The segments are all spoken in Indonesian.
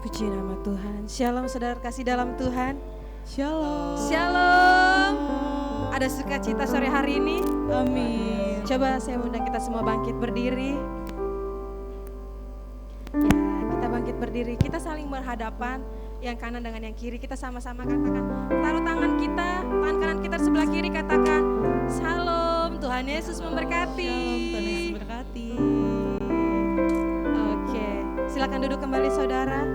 Puji nama Tuhan. Shalom saudara kasih dalam Tuhan. Shalom. Shalom. Ada sukacita sore hari ini? Amin. Coba saya undang kita semua bangkit berdiri. Ya, kita bangkit berdiri. Kita saling berhadapan, yang kanan dengan yang kiri. Kita sama-sama katakan, taruh tangan kita, tangan kanan kita sebelah kiri, katakan, Shalom, Tuhan Yesus memberkati. Shalom, Tuhan Yesus memberkati. Oke, silakan duduk kembali saudara.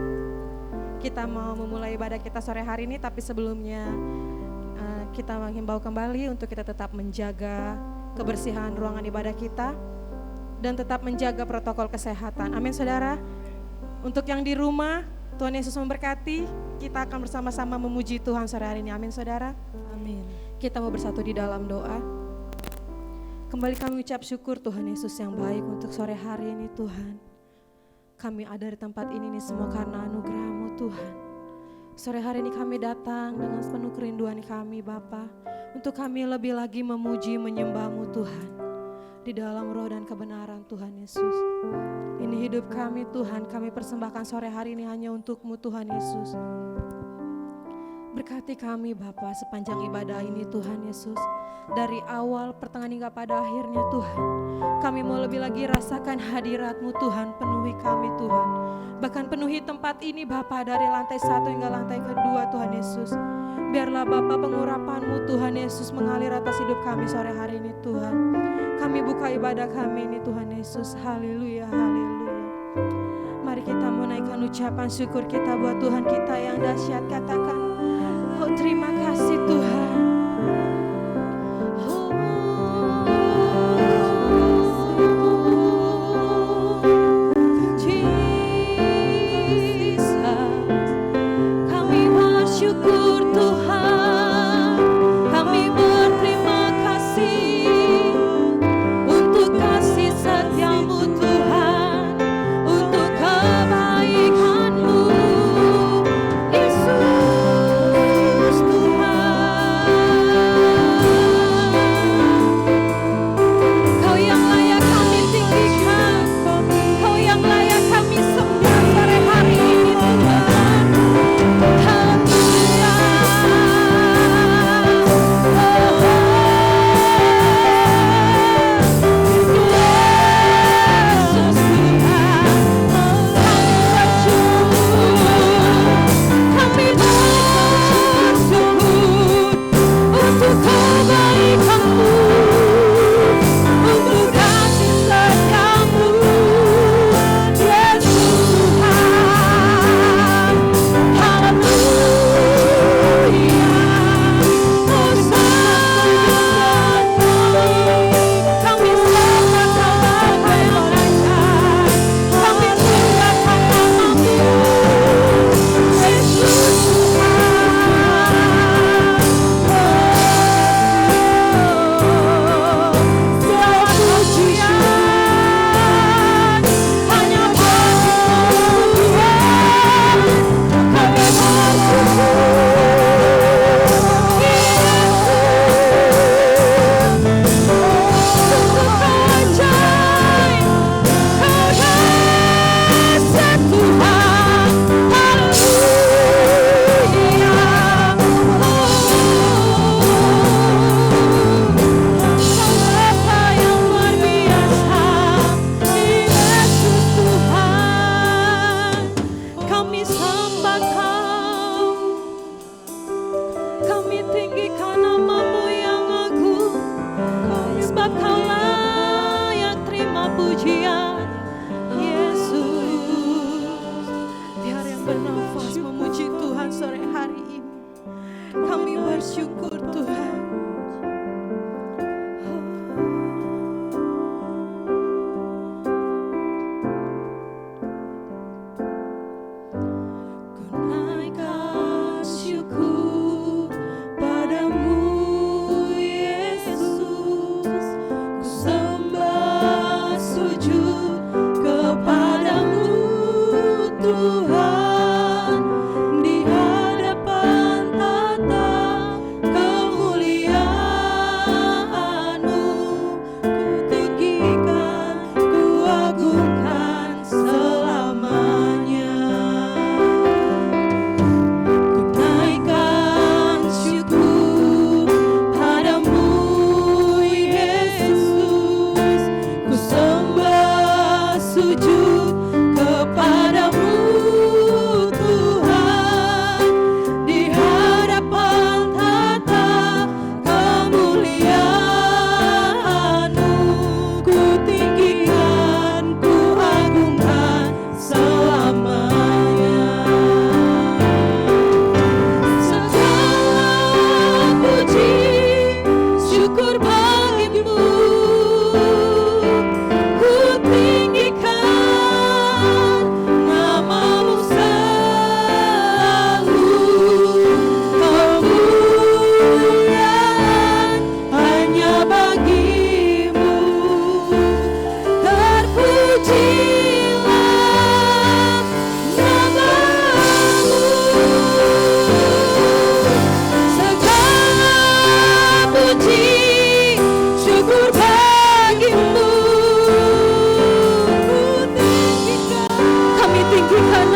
Kita mau memulai ibadah kita sore hari ini, tapi sebelumnya kita menghimbau kembali untuk kita tetap menjaga kebersihan ruangan ibadah kita dan tetap menjaga protokol kesehatan. Amin saudara. Untuk yang di rumah, Tuhan Yesus memberkati. Kita akan bersama-sama memuji Tuhan sore hari ini. Amin saudara. Amin. Kita mau bersatu di dalam doa. Kembali kami ucap syukur Tuhan Yesus yang baik untuk sore hari ini Tuhan. Kami ada di tempat ini semua karena anugerah-Mu Tuhan. Sore hari ini kami datang dengan penuh kerinduan kami Bapa, untuk kami lebih lagi memuji menyembah-Mu Tuhan. Di dalam roh dan kebenaran Tuhan Yesus. Ini hidup kami Tuhan, kami persembahkan sore hari ini hanya untuk-Mu Tuhan Yesus. Berkati kami Bapa sepanjang ibadah ini Tuhan Yesus. Dari awal pertengahan hingga pada akhirnya Tuhan. Kami mau lebih lagi rasakan hadirat-Mu Tuhan, penuhi kami Tuhan. Bahkan penuhi tempat ini Bapa dari lantai 1 hingga lantai kedua Tuhan Yesus. Biarlah Bapa pengurapan-Mu Tuhan Yesus mengalir atas hidup kami sore hari ini Tuhan. Kami buka ibadah kami ini Tuhan Yesus. Haleluya, haleluya. Mari kita menaikkan ucapan syukur kita buat Tuhan kita yang dahsyat. Katakan, oh terima kasih Tuhan.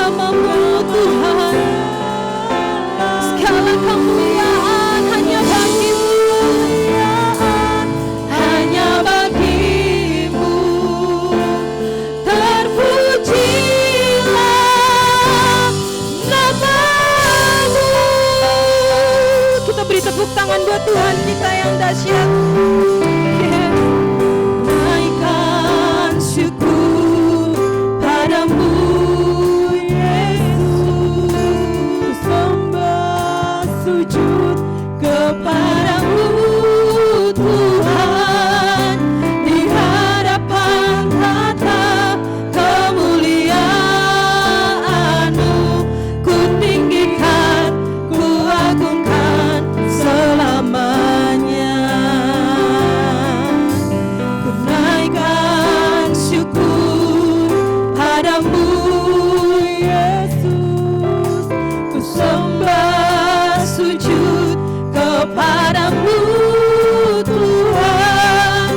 namamu Tuhan. Segala kemuliaan hanya bagimu, hanya bagimu. Terpujilah namamu. Kita beri tepuk tangan buat Tuhan kita yang dahsyat. Naikkan syukur padamu Yesus, sembah sujud kepadamu Tuhan, di hadapan tata kemuliaan-Mu, ku tinggikan, ku agungkan selamanya. Ku naikkan syukur padamu Yesus, ku sembah sujud kepadamu Tuhan,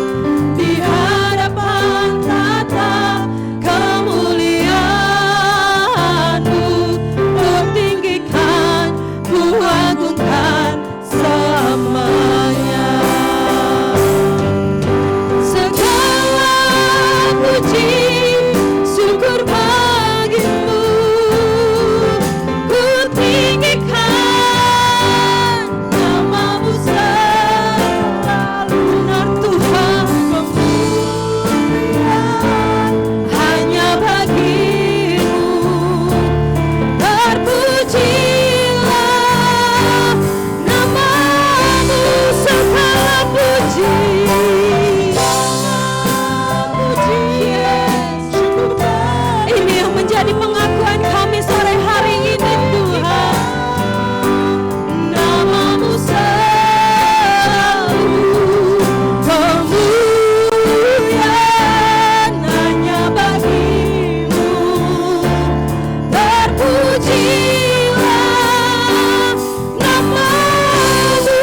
di hadapan tata kemuliaan-Mu, ku tinggikan, ku agungkan selamanya. Segala puji syukur bagimu, ku tinggikan namamu selalu. Benar Tuhan, kemuliaan hanya bagimu. Terpujilah namamu, segala puji. Ini yang menjadi pengakuan kami sore hari ini Tuhan. Namamu selalu, kemuliaan hanya bagimu. Terpujilah namamu.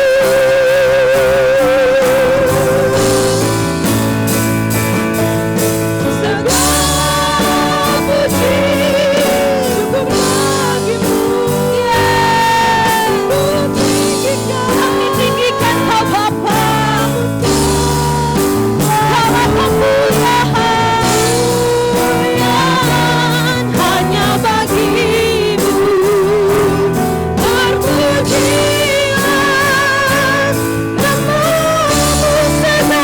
Segala puji syukur bagimu, ku tinggikan, kami tinggikan Kau Bapa. Segala kemuliaan hanya bagimu. Terpujilah namamu, segala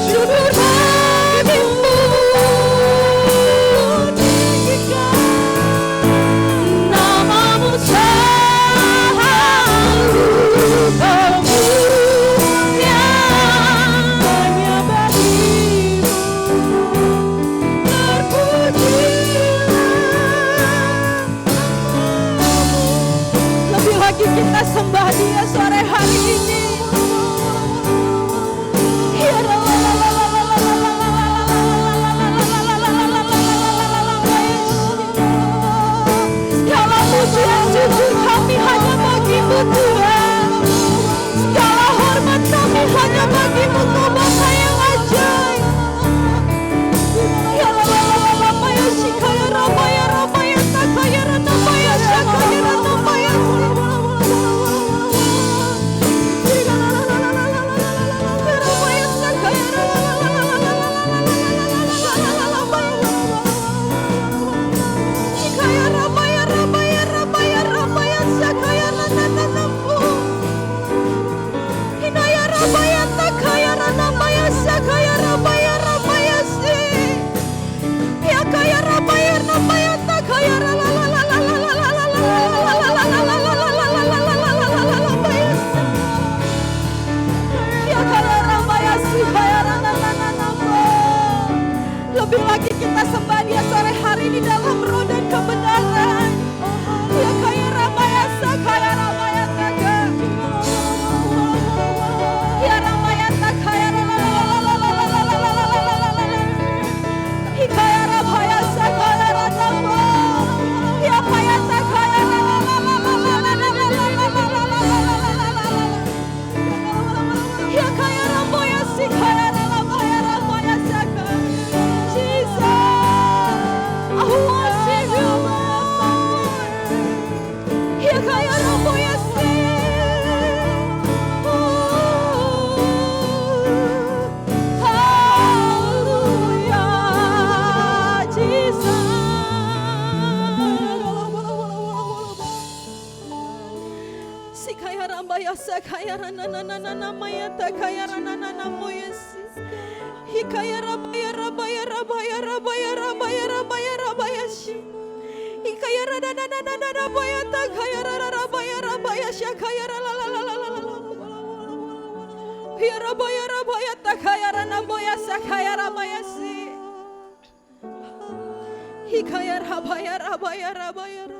syukur bagimu. Tinggikan namamu selalu, kemuliaan hanya bagimu. Terpujilah namamu. Lebih lagi kita sembah Dia sore hari ini. Segala pujian syukur kami hanya bagimu Tuhan. Segala hormat kami hanya bagimu Kau Bapa yang ajaib. Ya Rama ya Shikaya Rama ya Rama ya Takaya Rama ya Shakaya Rama ya Lebih lagi kita sembah Dia sore hari ini dalam roh dan kebenaran. Ya kaya Ramaya Sakaya Ramaya Taga. Ya Ramaya Takaya Hikaya Ramaya Sakaya Ramaya. Ya Paya Takaya Ya kaya Ramaya Sikaya Ramaya Ramaya Sakaya. takayara nananana maya takayara nanana moyesi. Hikayara bayara bayara bayara bayara bayara bayara bayashi. Hikayara nananana baya takayara bayara bayasha kayara la la la la la la. Hiyara bayara baya takayara namoya sakayara bayasi. Hikayara bayara bayara bayara.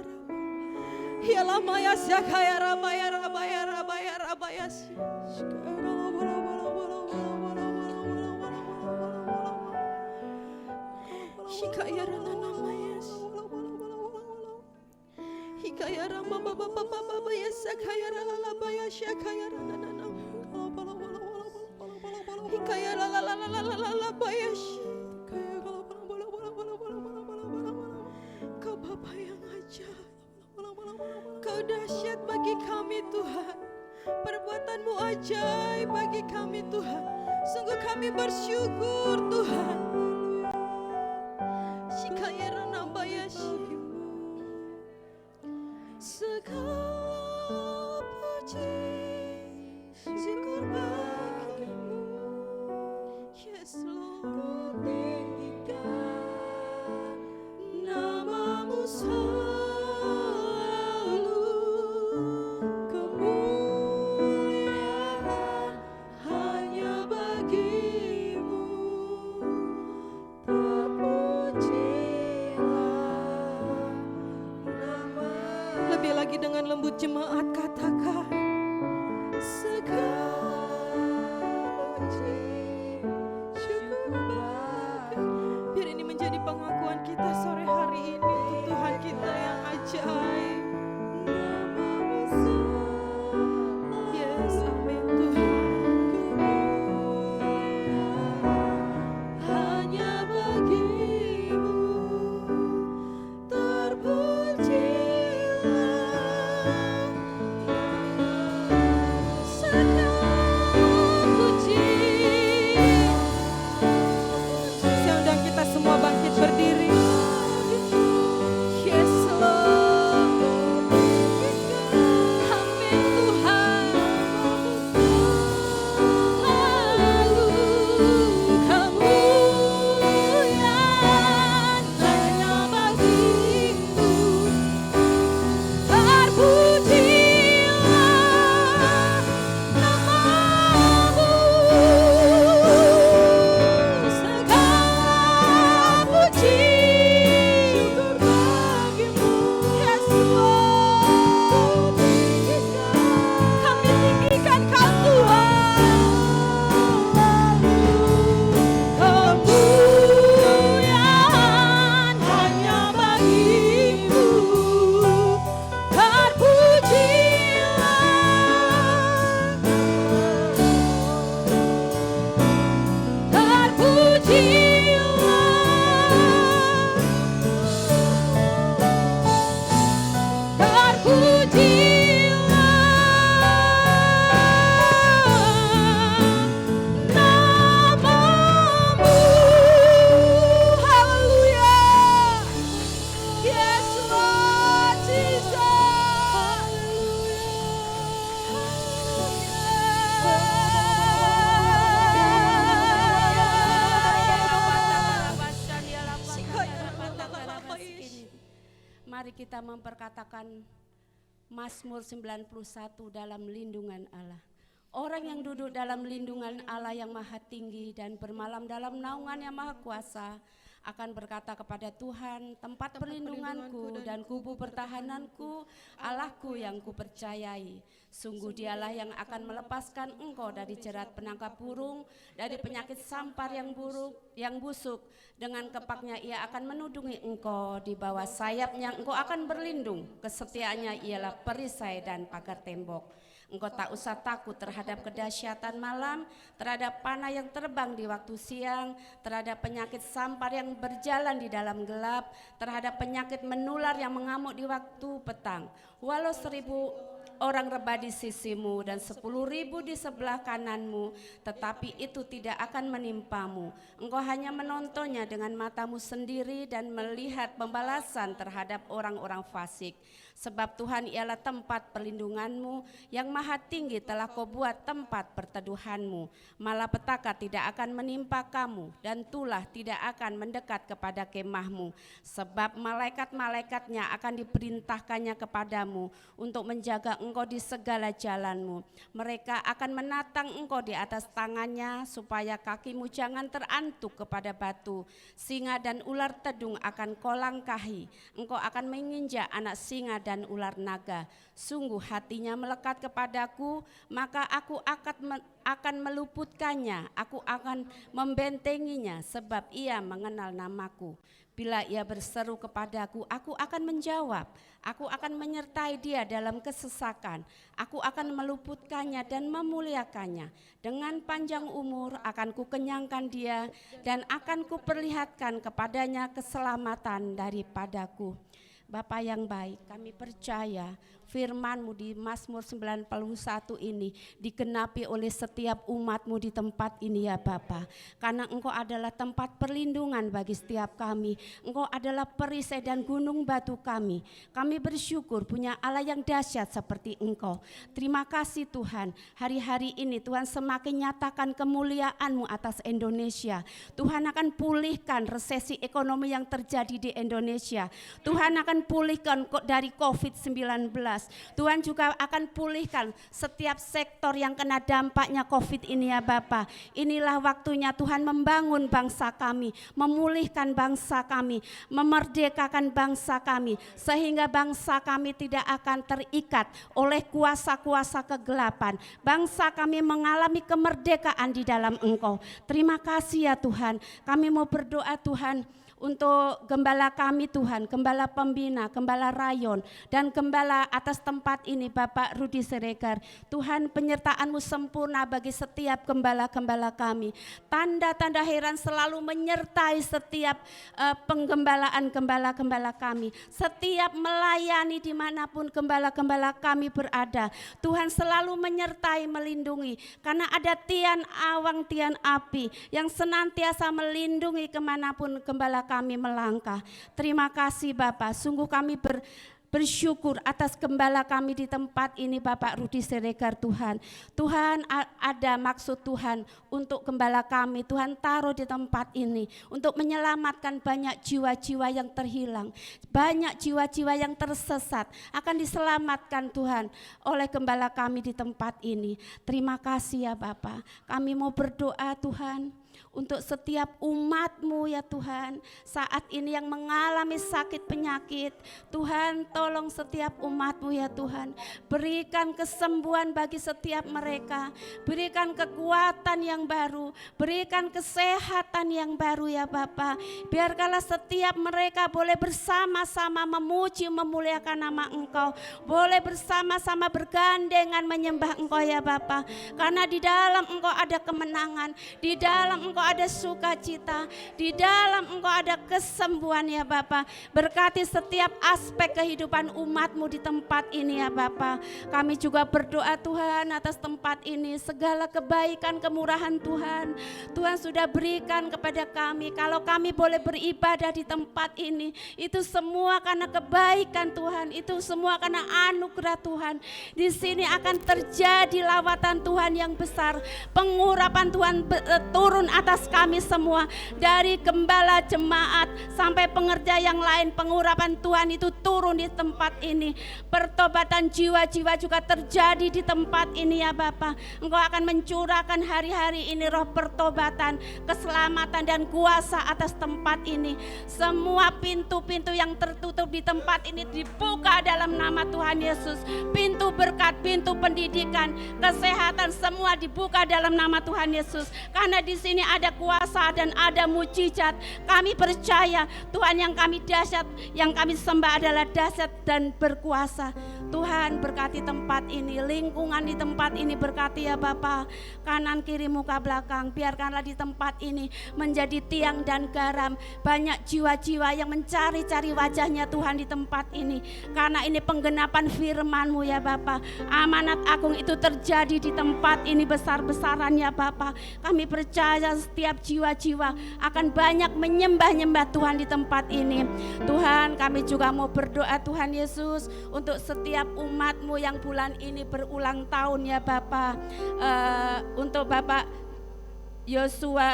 Hiyala maya sakayara bayara bayara bayara bayasi. Hikayara nana mayas. Hikayara mama baba baba ya sakayara la la baya sakayara nana. Hikayara la la la la la la la baya. Kau Bapa yang ajaib. Kau dahsyat bagi kami Tuhan. Perbuatanmu ajaib bagi kami Tuhan. Sungguh kami bersyukur Tuhan. Shikayara nambayashi. Segala puji syukur bagimu. Yes Lord. Tinggikan namamu selalu. Kemuliaan hanya bagimu. Lebih lagi dengan lembut jemaat katakan segala puji syukur bagimu. Biar ini menjadi pengakuan kita sore hari ini untuk Tuhan kita yang ajaib. Yes, amin Tuhan. Hanya bagimu terpujilah segala puji. Saya undang kita semua bangkit berdiri. Yes Lord. Amin Tuhan. Lalu kemuliaan hanya bagimu. Terpujilah namamu. Segala puji syukur bagimu. Yes Lord. Kami tinggikan Kau Tuhan. Kemuliaan hanya bagimu. Namamu. Haleluya. Yes Lord Jesus. Mari kita memperkatakan Mazmur 91 dalam lindungan Allah. Orang yang duduk dalam lindungan Allah yang maha tinggi dan bermalam dalam naungan yang maha kuasa akan berkata kepada Tuhan, tempat perlindunganku dan kubu pertahananku, Allahku yang kupercayai. Sungguh Dialah yang akan melepaskan engkau dari jerat penangkap burung, dari penyakit sampar yang busuk. Dengan kepaknya Ia akan menudungi engkau, di bawah sayapnya engkau akan berlindung. Kesetiaannya ialah perisai dan pagar tembok. Engkau tak usah takut terhadap kedahsyatan malam, terhadap panah yang terbang di waktu siang, terhadap penyakit sampar yang berjalan di dalam gelap, terhadap penyakit menular yang mengamuk di waktu petang. Walau 1000 orang rebah di sisimu dan 10.000 di sebelah kananmu, tetapi itu tidak akan menimpamu. Engkau hanya menontonnya dengan matamu sendiri dan melihat pembalasan terhadap orang-orang fasik. Sebab Tuhan ialah tempat perlindunganmu, yang maha tinggi telah kau buat tempat perteduhanmu. Malapetaka tidak akan menimpa kamu, dan tulah tidak akan mendekat kepada kemahmu. Sebab malaikat-malaikatnya akan diperintahkannya kepadamu untuk menjaga engkau di segala jalanmu. Mereka akan menatang engkau di atas tangannya, supaya kakimu jangan terantuk kepada batu. Singa dan ular tedung akan kau langkahi. Engkau akan menginjak anak singa dan ular naga. Sungguh hatinya melekat kepadaku, maka aku akan meluputkannya, aku akan membentenginya, sebab ia mengenal namaku. Bila ia berseru kepadaku, aku akan menjawab. Aku akan menyertai dia dalam kesesakan. Aku akan meluputkannya dan memuliakannya. Dengan panjang umur akan kukenyangkan dia, dan akan kuperlihatkan kepadanya keselamatan daripadaku. Bapa yang baik, kami percaya firman-Mu di Mazmur 91 ini digenapi oleh setiap umat-Mu di tempat ini ya Bapa. Karena Engkau adalah tempat perlindungan bagi setiap kami. Engkau adalah perisai dan gunung batu kami. Kami bersyukur punya Allah yang dahsyat seperti Engkau. Terima kasih Tuhan, hari-hari ini Tuhan semakin nyatakan kemuliaan-Mu atas Indonesia. Tuhan akan pulihkan resesi ekonomi yang terjadi di Indonesia. Tuhan akan pulihkan dari COVID-19. Tuhan juga akan pulihkan setiap sektor yang kena dampaknya COVID ini ya Bapa. Inilah waktunya Tuhan membangun bangsa kami, memulihkan bangsa kami, memerdekakan bangsa kami, sehingga bangsa kami tidak akan terikat oleh kuasa-kuasa kegelapan. Bangsa kami mengalami kemerdekaan di dalam Engkau. Terima kasih ya Tuhan. Kami mau berdoa Tuhan untuk gembala kami Tuhan, gembala pembina, gembala rayon, dan gembala atas tempat ini Bapak Rudi Siregar. Tuhan, penyertaan-Mu sempurna bagi setiap gembala-gembala kami. Tanda-tanda heran selalu menyertai setiap penggembalaan gembala-gembala kami. Setiap melayani dimanapun gembala-gembala kami berada, Tuhan selalu menyertai, melindungi. Karena ada tian awang, tian api yang senantiasa melindungi kemanapun gembala kami melangkah. Terima kasih Bapak, sungguh kami bersyukur atas gembala kami di tempat ini Bapak Rudi Siregar Tuhan. Tuhan, ada maksud Tuhan untuk gembala kami, Tuhan taruh di tempat ini untuk menyelamatkan banyak jiwa-jiwa yang terhilang, banyak jiwa-jiwa yang tersesat akan diselamatkan Tuhan oleh gembala kami di tempat ini. Terima kasih ya Bapak. Kami mau berdoa Tuhan untuk setiap umat-Mu ya Tuhan, saat ini yang mengalami sakit penyakit. Tuhan, tolong setiap umat-Mu ya Tuhan, berikan kesembuhan bagi setiap mereka, berikan kekuatan yang baru, berikan kesehatan yang baru ya Bapa. Biarkanlah setiap mereka boleh bersama-sama memuji memuliakan nama Engkau, boleh bersama-sama bergandengan menyembah Engkau ya Bapa. Karena di dalam Engkau ada kemenangan, di dalam Engkau ada sukacita, di dalam Engkau ada kesembuhan ya Bapa. Berkati setiap aspek kehidupan umat-Mu di tempat ini ya Bapa. Kami juga berdoa Tuhan atas tempat ini, segala kebaikan kemurahan Tuhan sudah berikan kepada kami. Kalau kami boleh beribadah di tempat ini, itu semua karena kebaikan Tuhan, itu semua karena anugerah Tuhan. Di sini akan terjadi lawatan Tuhan yang besar, pengurapan Tuhan turun atas kami semua, dari gembala jemaat sampai pengerja yang lain. Pengurapan Tuhan itu turun di tempat ini. Pertobatan jiwa-jiwa juga terjadi di tempat ini ya Bapa. Engkau akan mencurahkan hari-hari ini roh pertobatan, keselamatan dan kuasa atas tempat ini. Semua pintu-pintu yang tertutup di tempat ini dibuka dalam nama Tuhan Yesus. Pintu berkat, pintu pendidikan, kesehatan semua dibuka dalam nama Tuhan Yesus. Karena di sini ada kuasa dan ada mujizat. Kami percaya Tuhan yang kami dahsyat, yang kami sembah adalah dahsyat dan berkuasa. Tuhan berkati tempat ini, lingkungan di tempat ini berkati ya Bapa. Kanan kiri muka belakang, biarkanlah di tempat ini menjadi tiang dan garam. Banyak jiwa-jiwa yang mencari-cari wajahnya Tuhan di tempat ini. Karena ini penggenapan firman-Mu ya Bapa. Amanat agung itu terjadi di tempat ini besar-besaran ya Bapa. Kami percaya setiap jiwa-jiwa akan banyak menyembah-nyembah Tuhan di tempat ini. Tuhan, kami juga mau berdoa Tuhan Yesus untuk setiap umat-Mu yang bulan ini berulang tahun ya Bapa. Untuk Bapak Yosua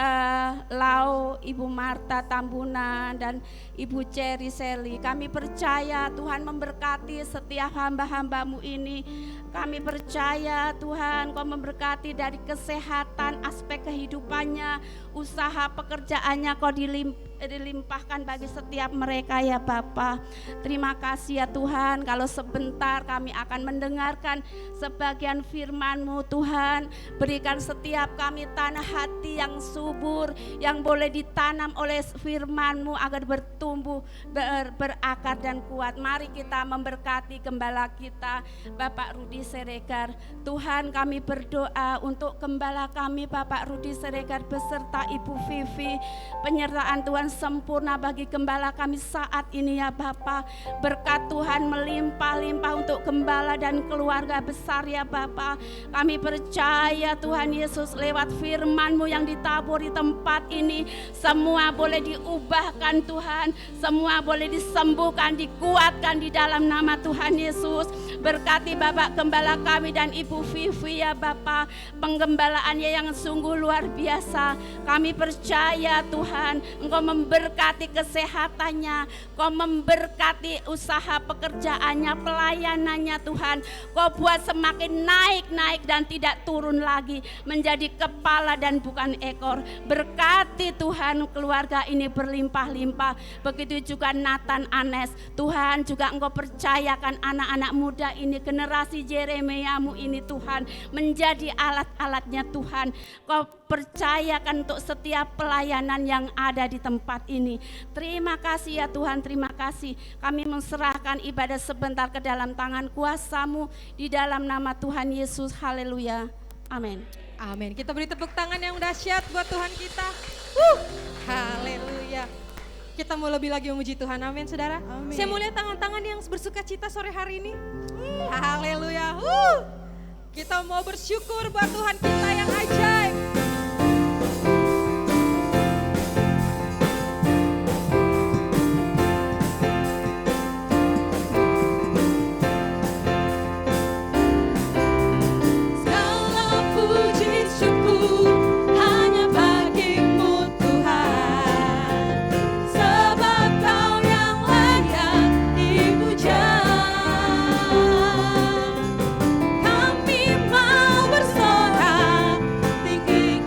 Lau, Ibu Marta Tambunan, dan Ibu Cherry Seli. Kami percaya Tuhan memberkati setiap hamba-hamba-Mu ini. Kami percaya Tuhan Kau memberkati dari kesehatan, aspek kehidupannya, usaha pekerjaannya Kau dilimpahkan bagi setiap mereka ya Bapa. Terima kasih ya Tuhan, kalau sebentar kami akan mendengarkan sebagian firman-Mu Tuhan. Berikan setiap kami tanah hati yang subur, yang boleh ditanam oleh firman-Mu agar bertumbuh, berakar dan kuat. Mari kita memberkati gembala kita Bapak Rudi Siregar. Tuhan, kami berdoa untuk gembala kami Bapak Rudi Siregar beserta Ibu Vivi. Penyertaan Tuhan sempurna bagi gembala kami saat ini ya Bapa. Berkat Tuhan melimpah-limpah untuk gembala dan keluarga besar ya Bapa. Kami percaya Tuhan Yesus lewat firman-Mu yang ditabur di tempat ini, semua boleh diubahkan Tuhan, semua boleh disembuhkan, dikuatkan di dalam nama Tuhan Yesus. Berkati Bapak Gembala kami dan Ibu Vivi ya Bapa, penggembalaannya yang sungguh luar biasa. Kami percaya Tuhan Engkau memberkati kesehatannya, Kau memberkati usaha pekerjaannya, pelayanannya Tuhan. Kau buat semakin naik dan tidak turun lagi, menjadi kepala dan bukan ekor. Berkati Tuhan keluarga ini berlimpah-limpah. Begitu juga Nathan Anes. Tuhan juga Engkau percayakan anak-anak muda ini, generasi Jeremia-Mu ini Tuhan, menjadi alat-alatnya Tuhan. Kau percayakan untuk setiap pelayanan yang ada di tempat ini. Terima kasih ya Tuhan, terima kasih. Kami menserahkan ibadah sebentar ke dalam tangan kuasa-Mu di dalam nama Tuhan Yesus. Haleluya. Amin. Amin. Kita beri tepuk tangan yang dahsyat buat Tuhan kita. Haleluya. Kita mau lebih lagi memuji Tuhan. Amin, saudara. Amin. Saya mau lihat tangan-tangan yang bersuka cita sore hari ini. Haleluya. Kita mau bersyukur buat Tuhan kita yang ajaib. Kami mau bersorak tinggi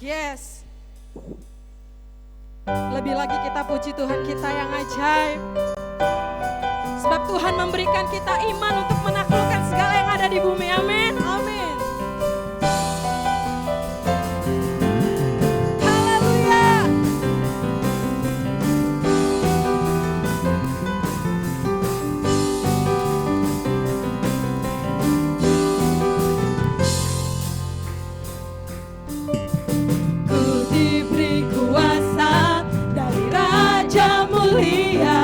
Yes. Lebih lagi kita puji Tuhan kita yang ajaib. Sebab Tuhan memberikan kita iman untuk menaklukkan segala yang ada di bumi. Amin. Amin. Haleluya. Ku diberi kuasa dari Raja Mulia,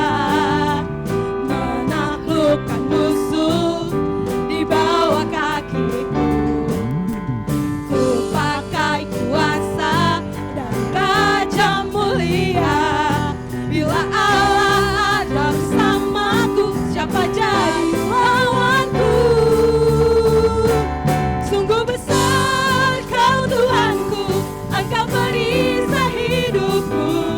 menaklukkan musuh di bawah kakiku. Ku pakai kuasa dari Raja Mulia. Bila Allah ada bersamaku, siapa jadi lawanku? Sungguh besar Kau Tuhanku, Engkau perisai hidupku.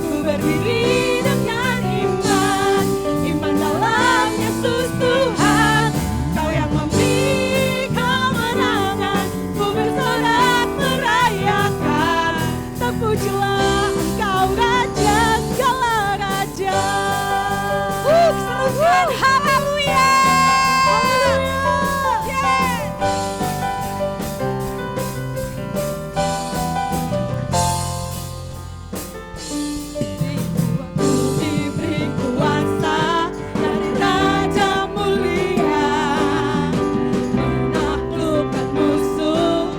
Ku berdiri dengan iman, iman dalam Yesus Tuhan. Kau yang memberi kemenangan, ku bersorak merayakan. Terpujilah Engkau Raja segala raja. Serukan haleluya. Diberi kuasa dari Raja Mulia, menaklukkan musuh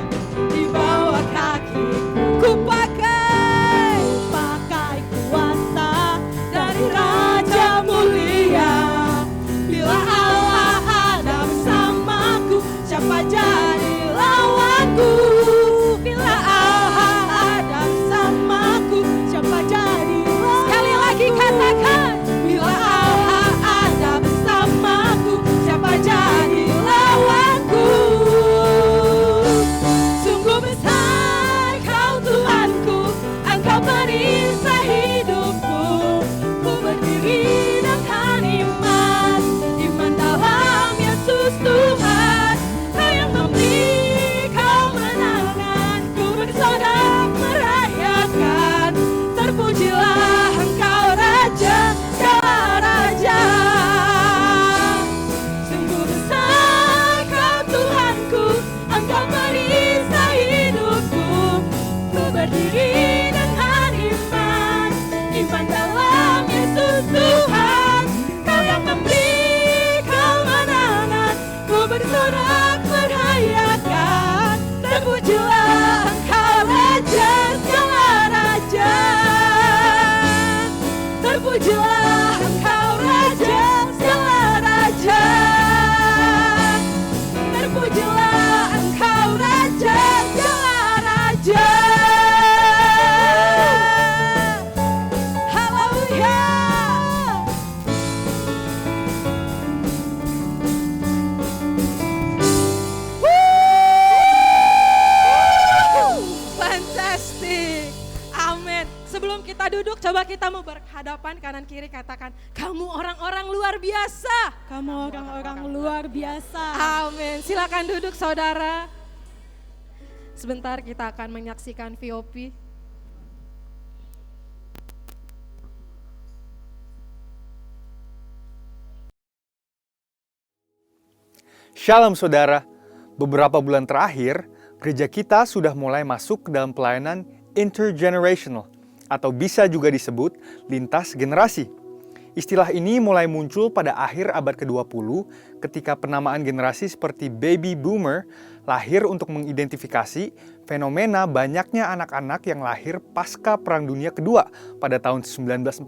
di bawah kakiku. Ku pakai kuasa dari Raja Mulia. Bila Allah ada bersamaku, siapa jadi lawanku? Bila Allah ada bersamaku, siapa jadi lawanku? Sekali lagi katakan, bila Allah ada bersamaku, siapa jadi lawanku? Sungguh besar Kau Tuhanku, Engkau perisai hidupku. Ku berdiri dengan iman, iman dalam Yesus Tuhan. Kau yang memberi kemenangan, ku bersorak merayakan. Terpujilah Engkau Raja segala raja. Sungguh besar Kau Tuhanku, Engkau perisai hidupku. Ku berdiri dengan iman, iman dalam Yesus Tuhan. Kau yang memberi kemenangan, ku bersorak merayakan. Terpujilah Engkau Raja segala raja. Terpujilah Engkau Raja segala raja. Terpujilah Engkau Raja segala raja. Haleluya. Fantastic. Amin. Sebelum kita duduk, coba kita mau berhadapan kanan kiri, katakan, kamu orang-orang luar biasa. Kamu orang-orang luar biasa. Amin. Silakan duduk saudara. Sebentar kita akan menyaksikan VOP. Shalom saudara, beberapa bulan terakhir, gereja kita sudah mulai masuk ke dalam pelayanan intergenerational, atau bisa juga disebut lintas generasi. Istilah ini mulai muncul pada akhir abad ke-20 ketika penamaan generasi seperti baby boomer lahir untuk mengidentifikasi fenomena banyaknya anak-anak yang lahir pasca Perang Dunia Kedua pada tahun 1945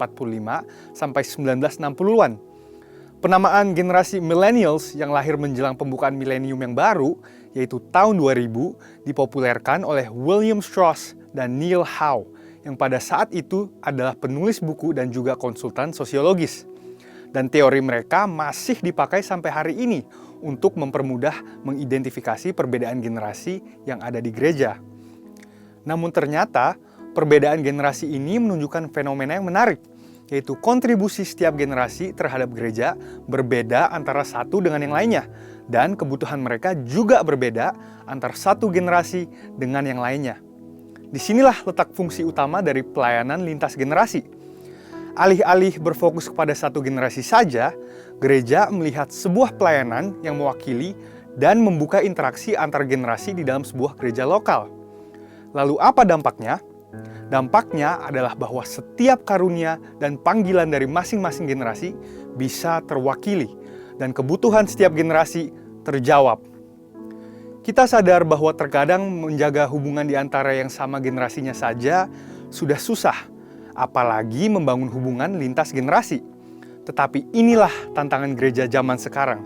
sampai 1960-an. Penamaan generasi millennials yang lahir menjelang pembukaan milenium yang baru, yaitu tahun 2000, dipopulerkan oleh William Strauss dan Neil Howe, yang pada saat itu adalah penulis buku dan juga konsultan sosiologis. Dan teori mereka masih dipakai sampai hari ini untuk mempermudah mengidentifikasi perbedaan generasi yang ada di gereja. Namun ternyata, perbedaan generasi ini menunjukkan fenomena yang menarik, yaitu kontribusi setiap generasi terhadap gereja berbeda antara satu dengan yang lainnya, dan kebutuhan mereka juga berbeda antara satu generasi dengan yang lainnya. Disinilah letak fungsi utama dari pelayanan lintas generasi. Alih-alih berfokus kepada satu generasi saja, gereja melihat sebuah pelayanan yang mewakili dan membuka interaksi antar generasi di dalam sebuah gereja lokal. Lalu apa dampaknya? Dampaknya adalah bahwa setiap karunia dan panggilan dari masing-masing generasi bisa terwakili dan kebutuhan setiap generasi terjawab. Kita sadar bahwa terkadang menjaga hubungan di antara yang sama generasinya saja sudah susah, apalagi membangun hubungan lintas generasi. Tetapi inilah tantangan gereja zaman sekarang.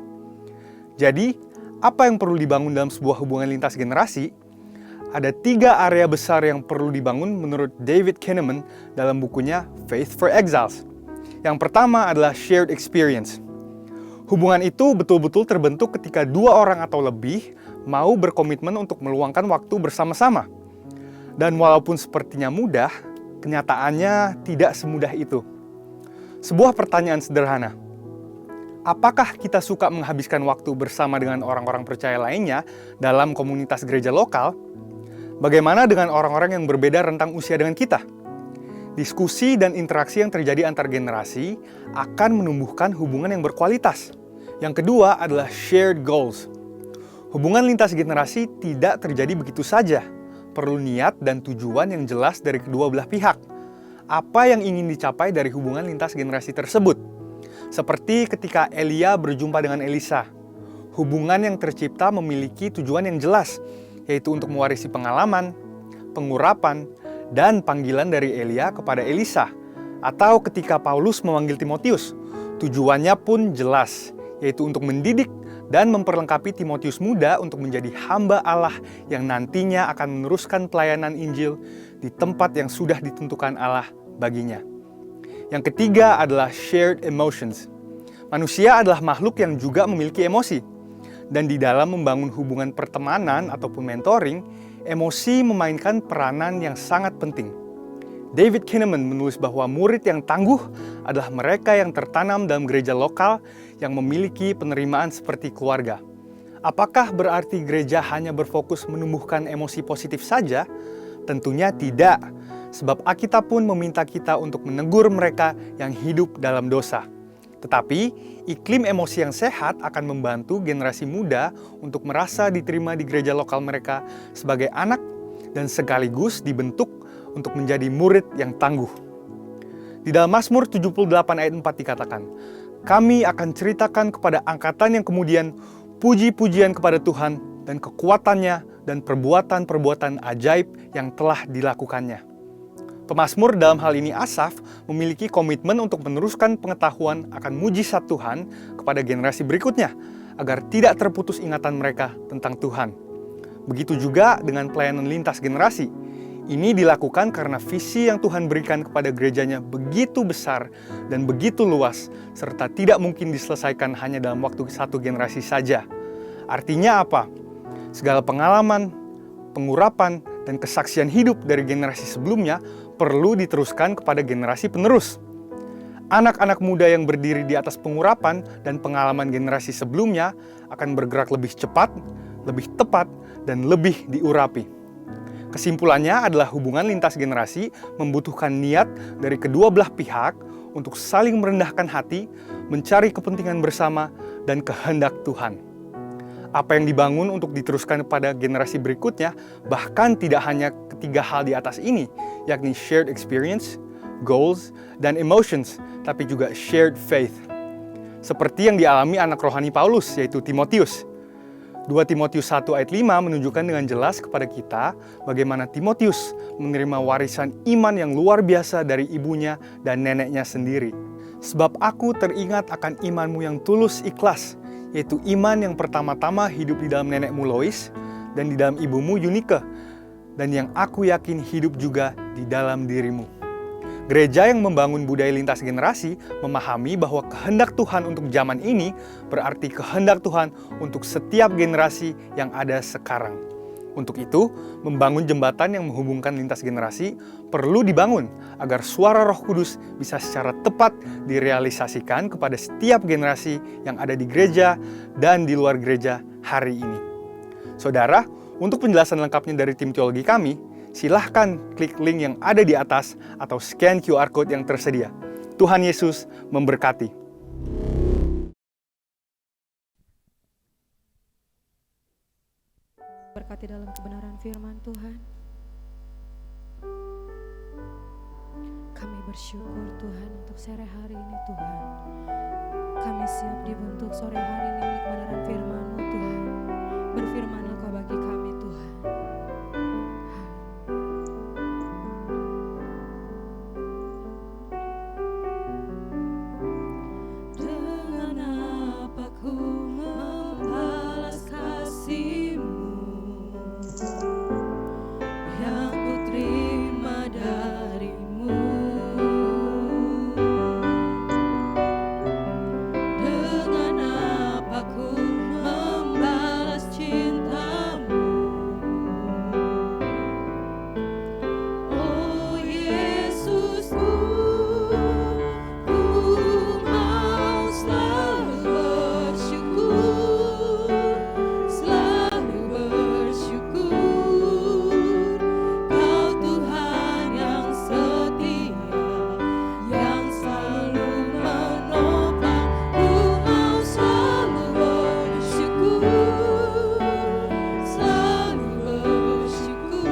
Jadi, apa yang perlu dibangun dalam sebuah hubungan lintas generasi? Ada 3 area besar yang perlu dibangun menurut David Kinnaman dalam bukunya Faith for Exiles. Yang pertama adalah shared experience. Hubungan itu betul-betul terbentuk ketika 2 orang atau lebih mau berkomitmen untuk meluangkan waktu bersama-sama. Dan walaupun sepertinya mudah, kenyataannya tidak semudah itu. Sebuah pertanyaan sederhana. Apakah kita suka menghabiskan waktu bersama dengan orang-orang percaya lainnya dalam komunitas gereja lokal? Bagaimana dengan orang-orang yang berbeda rentang usia dengan kita? Diskusi dan interaksi yang terjadi antar generasi akan menumbuhkan hubungan yang berkualitas. Yang kedua adalah shared goals. Hubungan lintas generasi tidak terjadi begitu saja. Perlu niat dan tujuan yang jelas dari kedua belah pihak. Apa yang ingin dicapai dari hubungan lintas generasi tersebut? Seperti ketika Elia berjumpa dengan Elisa. Hubungan yang tercipta memiliki tujuan yang jelas, yaitu untuk mewarisi pengalaman, pengurapan, dan panggilan dari Elia kepada Elisa. Atau ketika Paulus memanggil Timotius, tujuannya pun jelas, yaitu untuk mendidik dan memperlengkapi Timotius muda untuk menjadi hamba Allah yang nantinya akan meneruskan pelayanan Injil di tempat yang sudah ditentukan Allah baginya. Yang ketiga adalah shared emotions. Manusia adalah makhluk yang juga memiliki emosi. Dan di dalam membangun hubungan pertemanan ataupun mentoring, emosi memainkan peranan yang sangat penting. David Kinnaman menulis bahwa murid yang tangguh adalah mereka yang tertanam dalam gereja lokal yang memiliki penerimaan seperti keluarga. Apakah berarti gereja hanya berfokus menumbuhkan emosi positif saja? Tentunya tidak, sebab Alkitab pun meminta kita untuk menegur mereka yang hidup dalam dosa. Tetapi, iklim emosi yang sehat akan membantu generasi muda untuk merasa diterima di gereja lokal mereka sebagai anak dan sekaligus dibentuk untuk menjadi murid yang tangguh. Di dalam Mazmur 78 ayat 4 dikatakan, "Kami akan ceritakan kepada angkatan yang kemudian puji-pujian kepada Tuhan dan kekuatannya dan perbuatan-perbuatan ajaib yang telah dilakukannya." Pemazmur dalam hal ini Asaf memiliki komitmen untuk meneruskan pengetahuan akan mujizat Tuhan kepada generasi berikutnya agar tidak terputus ingatan mereka tentang Tuhan. Begitu juga dengan pelayanan lintas generasi. Ini dilakukan karena visi yang Tuhan berikan kepada gerejanya begitu besar dan begitu luas, serta tidak mungkin diselesaikan hanya dalam waktu satu generasi saja. Artinya apa? Segala pengalaman, pengurapan, dan kesaksian hidup dari generasi sebelumnya perlu diteruskan kepada generasi penerus. Anak-anak muda yang berdiri di atas pengurapan dan pengalaman generasi sebelumnya akan bergerak lebih cepat, lebih tepat, dan lebih diurapi. Kesimpulannya adalah hubungan lintas generasi membutuhkan niat dari kedua belah pihak untuk saling merendahkan hati, mencari kepentingan bersama, dan kehendak Tuhan. Apa yang dibangun untuk diteruskan kepada generasi berikutnya bahkan tidak hanya ketiga hal di atas ini, yakni shared experience, goals, dan emotions, tapi juga shared faith. Seperti yang dialami anak rohani Paulus, yaitu Timotius. 2 Timotius 1 ayat 5 menunjukkan dengan jelas kepada kita bagaimana Timotius menerima warisan iman yang luar biasa dari ibunya dan neneknya sendiri. Sebab aku teringat akan imanmu yang tulus ikhlas, yaitu iman yang pertama-tama hidup di dalam nenekmu Lois dan di dalam ibumu Yunike, dan yang aku yakin hidup juga di dalam dirimu. Gereja yang membangun budaya lintas generasi memahami bahwa kehendak Tuhan untuk zaman ini berarti kehendak Tuhan untuk setiap generasi yang ada sekarang. Untuk itu, membangun jembatan yang menghubungkan lintas generasi perlu dibangun agar suara Roh Kudus bisa secara tepat direalisasikan kepada setiap generasi yang ada di gereja dan di luar gereja hari ini. Saudara, untuk penjelasan lengkapnya dari tim teologi kami, silahkan klik link yang ada di atas atau scan QR Code yang tersedia. Tuhan Yesus memberkati. Berkati dalam kebenaran firman Tuhan. Kami bersyukur Tuhan untuk sore hari ini Tuhan. Kami siap dibentuk sore hari ini oleh kebenaran firman-Mu Tuhan. Berfirman-Lah Kau bagi kami Tuhan. Dengan apa ku membalas kasih-Mu yang ku terima dari-Mu. Dengan apa ku membalas cinta-Mu. Oh Yesusku, ku mau selalu bersyukur, selalu bersyukur. Kau Tuhan yang setia, yang selalu menopang. Ku mau selalu bersyukur, selalu bersyukur.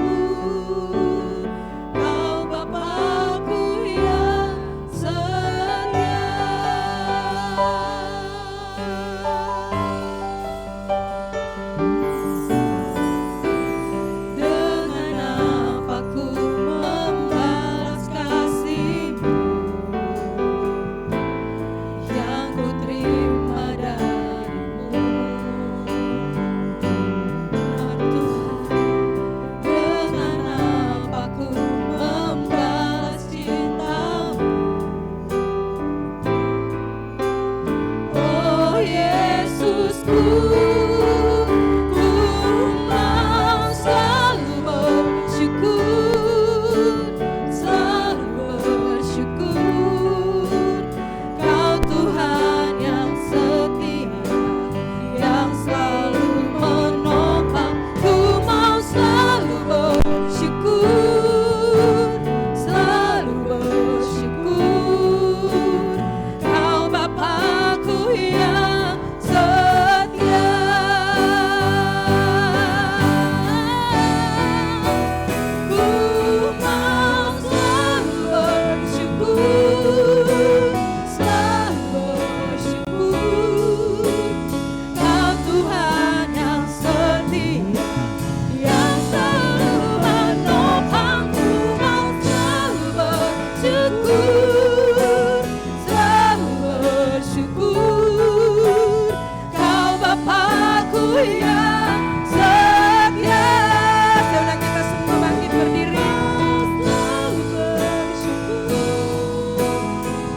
Kau Bapa-Ku yang setia. Dengan apa ku membalas kasih-Mu yang ku terima dari-Mu. Tuhan, dengan apa ku membalas cinta-Mu. Oh Yesusku, ku mau selalu bersyukur, selalu bersyukur. Kau Tuhan yang setia, yang selalu menopang. Ku mau selalu bersyukur, selalu bersyukur. Kau Bapa-Ku yang setia. Ku mau selalu bersyukur, selalu bersyukur. Kau Tuhan yang setia, yang selalu menopang. Ku mau selalu bersyukur, selalu bersyukur. Kau Bapa-Ku yang setia. Sebenarnya kita semua bangkit berdiri. Selalu bersyukur,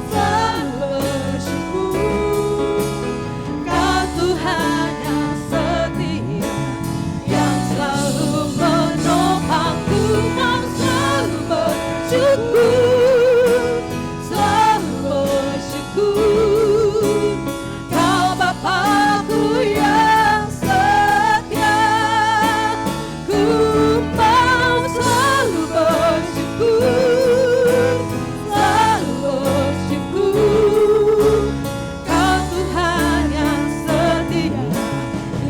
selalu bersyukur. Kau Tuhan yang setia, yang selalu menopang. Ku mau selalu bersyukur, selalu bersyukur. Kau Bapa-Ku yang setia. Ku mau selalu bersyukur, selalu bersyukur. Kau Tuhan yang setia,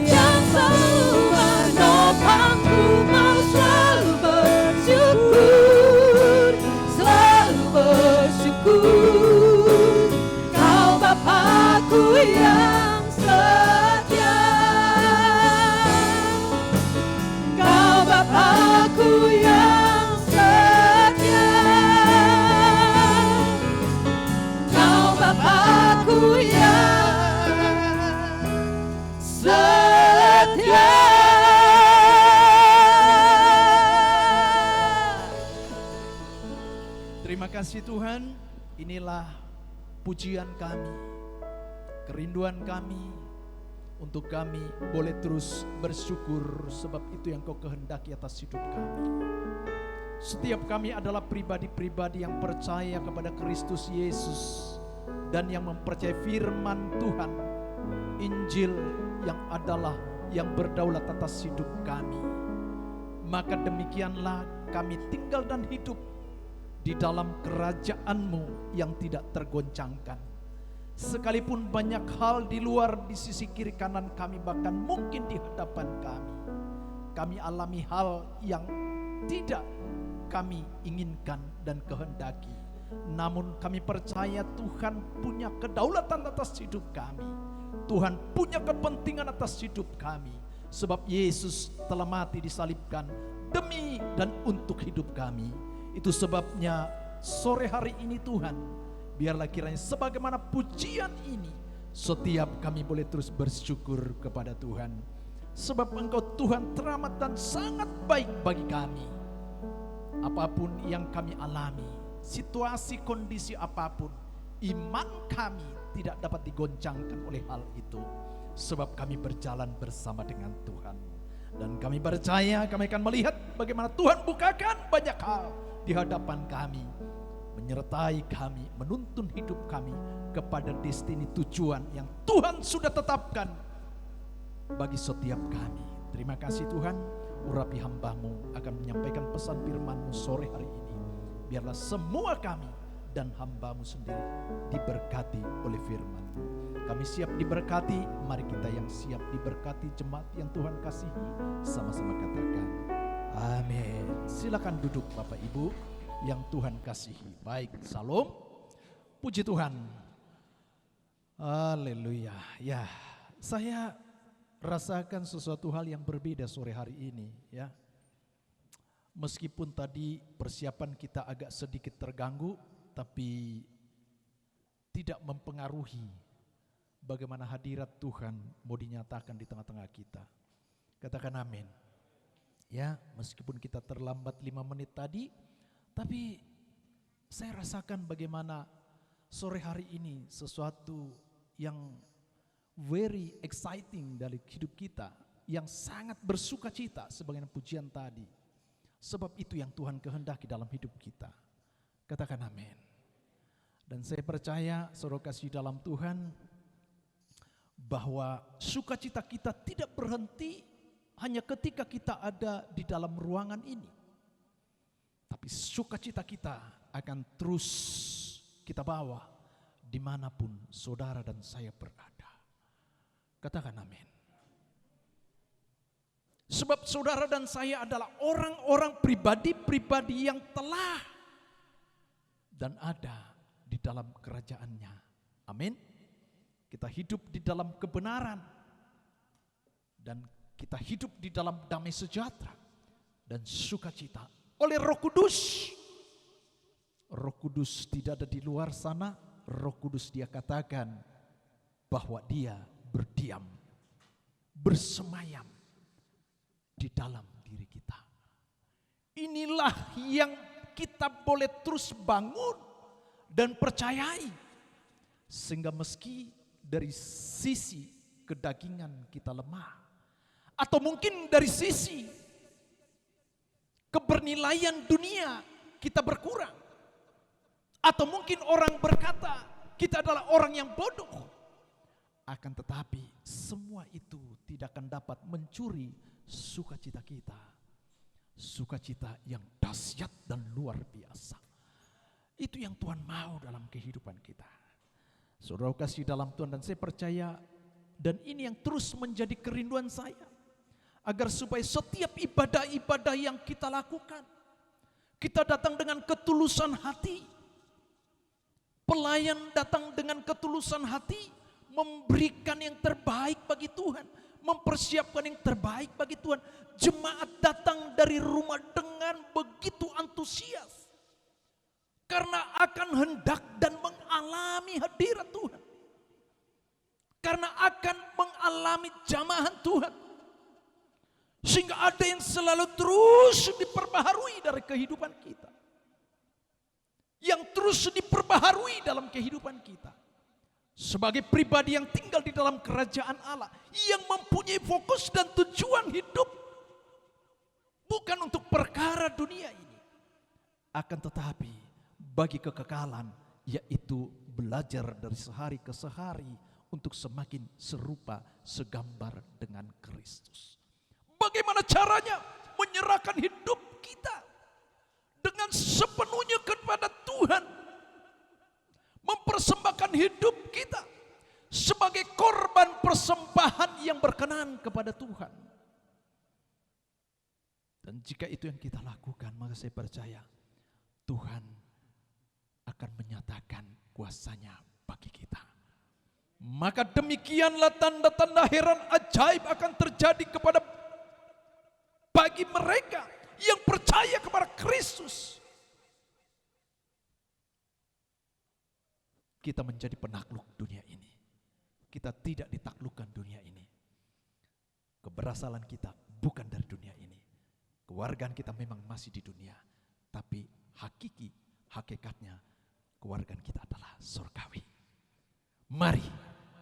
yang selalu menopang. Ku mau selalu bersyukur, selalu bersyukur. Kau Bapa-Ku yang setia. Kau Bapa-Ku yang setia. Kau Bapa-Ku yang setia. Terima kasih Tuhan, inilah pujian kami, kerinduan kami, untuk kami boleh terus bersyukur sebab itu yang Kau kehendaki atas hidup kami. Setiap kami adalah pribadi-pribadi yang percaya kepada Kristus Yesus dan yang mempercayai firman Tuhan, Injil yang adalah yang berdaulat atas hidup kami. Maka demikianlah kami tinggal dan hidup di dalam kerajaan-Mu yang tidak tergoncangkan. Sekalipun banyak hal di luar, di sisi kiri kanan kami, bahkan mungkin di hadapan kami alami hal yang tidak kami inginkan dan kehendaki. Namun kami percaya Tuhan punya kedaulatan atas hidup kami. Tuhan punya kepentingan atas hidup kami. Sebab Yesus telah mati disalibkan demi dan untuk hidup kami. Itu sebabnya sore hari ini Tuhan, biarlah kiranya sebagaimana pujian ini, setiap kami boleh terus bersyukur kepada Tuhan. Sebab Engkau Tuhan teramat dan sangat baik bagi kami. Apapun yang kami alami, situasi kondisi apapun, iman kami tidak dapat digoncangkan oleh hal itu. Sebab kami berjalan bersama dengan Tuhan. Dan kami percaya kami akan melihat bagaimana Tuhan bukakan banyak hal di hadapan kami. Menyertai kami, menuntun hidup kami kepada destiny tujuan yang Tuhan sudah tetapkan bagi setiap kami. Terima kasih Tuhan, urapi hamba-Mu akan menyampaikan pesan firman-Mu sore hari ini. Biarlah semua kami dan hamba-Mu sendiri diberkati oleh firman-Mu. Kami siap diberkati, mari kita yang siap diberkati jemaat yang Tuhan kasihi, sama-sama katakan amin. Silakan duduk Bapak Ibu yang Tuhan kasihi. Baik, salam, puji Tuhan. Haleluya. Ya, saya rasakan sesuatu hal yang berbeda sore hari ini, ya. Meskipun tadi persiapan kita agak sedikit terganggu, tapi tidak mempengaruhi bagaimana hadirat Tuhan mau dinyatakan di tengah-tengah kita. Katakan amin. Ya, meskipun kita terlambat 5 menit tadi, tapi saya rasakan bagaimana sore hari ini sesuatu yang very exciting dari hidup kita, yang sangat bersuka cita sebagaimana pujian tadi. Sebab itu yang Tuhan kehendaki dalam hidup kita. Katakan amin. Dan saya percaya saudara kasih dalam Tuhan, bahwa sukacita kita tidak berhenti hanya ketika kita ada di dalam ruangan ini. Tapi sukacita kita akan terus kita bawa dimanapun saudara dan saya berada. Katakan amin. Sebab saudara dan saya adalah orang-orang pribadi-pribadi yang telah dan ada di dalam kerajaan-Nya. Amin. Kita hidup di dalam kebenaran dan kita hidup di dalam damai sejahtera dan sukacita oleh Roh Kudus. Roh Kudus tidak ada di luar sana. Roh Kudus dia katakan bahwa dia berdiam, bersemayam di dalam diri kita. Inilah yang kita boleh terus bangun dan percayai. Sehingga meski dari sisi kedagingan kita lemah, atau mungkin dari sisi kebernilaian dunia kita berkurang, atau mungkin orang berkata kita adalah orang yang bodoh, akan tetapi semua itu tidak akan dapat mencuri sukacita kita. Sukacita yang dahsyat dan luar biasa. Itu yang Tuhan mau dalam kehidupan kita. Saudara kasih dalam Tuhan, dan saya percaya, dan ini yang terus menjadi kerinduan saya, agar supaya setiap ibadah-ibadah yang kita lakukan, kita datang dengan ketulusan hati. Pelayan datang dengan ketulusan hati, memberikan yang terbaik bagi Tuhan, mempersiapkan yang terbaik bagi Tuhan. Jemaat datang dari rumah dengan begitu antusias, karena akan hendak dan mengalami hadirat Tuhan. Karena akan mengalami jamahan Tuhan. Sehingga ada yang selalu terus diperbaharui dari kehidupan kita. Yang terus diperbaharui dalam kehidupan kita. Sebagai pribadi yang tinggal di dalam kerajaan Allah. Yang mempunyai fokus dan tujuan hidup. Bukan untuk perkara dunia ini. Akan tetapi bagi kekekalan, yaitu belajar dari sehari ke sehari untuk semakin serupa segambar dengan Kristus. Bagaimana caranya? Menyerahkan hidup kita dengan sepenuhnya kepada Tuhan, mempersembahkan hidup kita sebagai korban persembahan yang berkenan kepada Tuhan. Dan jika itu yang kita lakukan, maka saya percaya Tuhan akan menyatakan kuasa-Nya bagi kita. Maka demikianlah tanda-tanda heran ajaib akan terjadi bagi mereka yang percaya kepada Kristus. Kita menjadi penakluk dunia ini. Kita tidak ditaklukkan dunia ini. Keberasaan kita bukan dari dunia ini. Kewargaan kita memang masih di dunia, tapi hakikatnya kewargaan kita adalah surgawi. Mari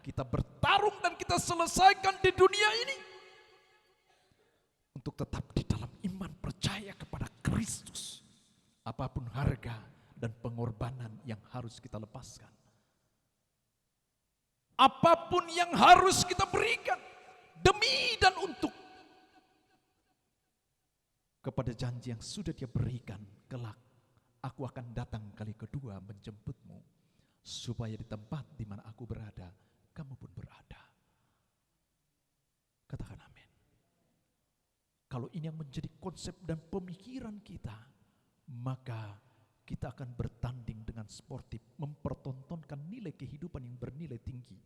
kita bertarung dan kita selesaikan di dunia ini untuk tetap di dalam iman percaya kepada Kristus. Apapun harga dan pengorbanan yang harus kita lepaskan. Apapun yang harus kita berikan demi dan untuk kepada janji yang sudah Dia berikan kelak. Aku akan datang kali kedua menjemputmu, supaya di tempat di mana aku berada, kamu pun berada. Katakan amin. Kalau ini yang menjadi konsep dan pemikiran kita, maka kita akan bertanding dengan sportif, mempertontonkan nilai kehidupan yang bernilai tinggi.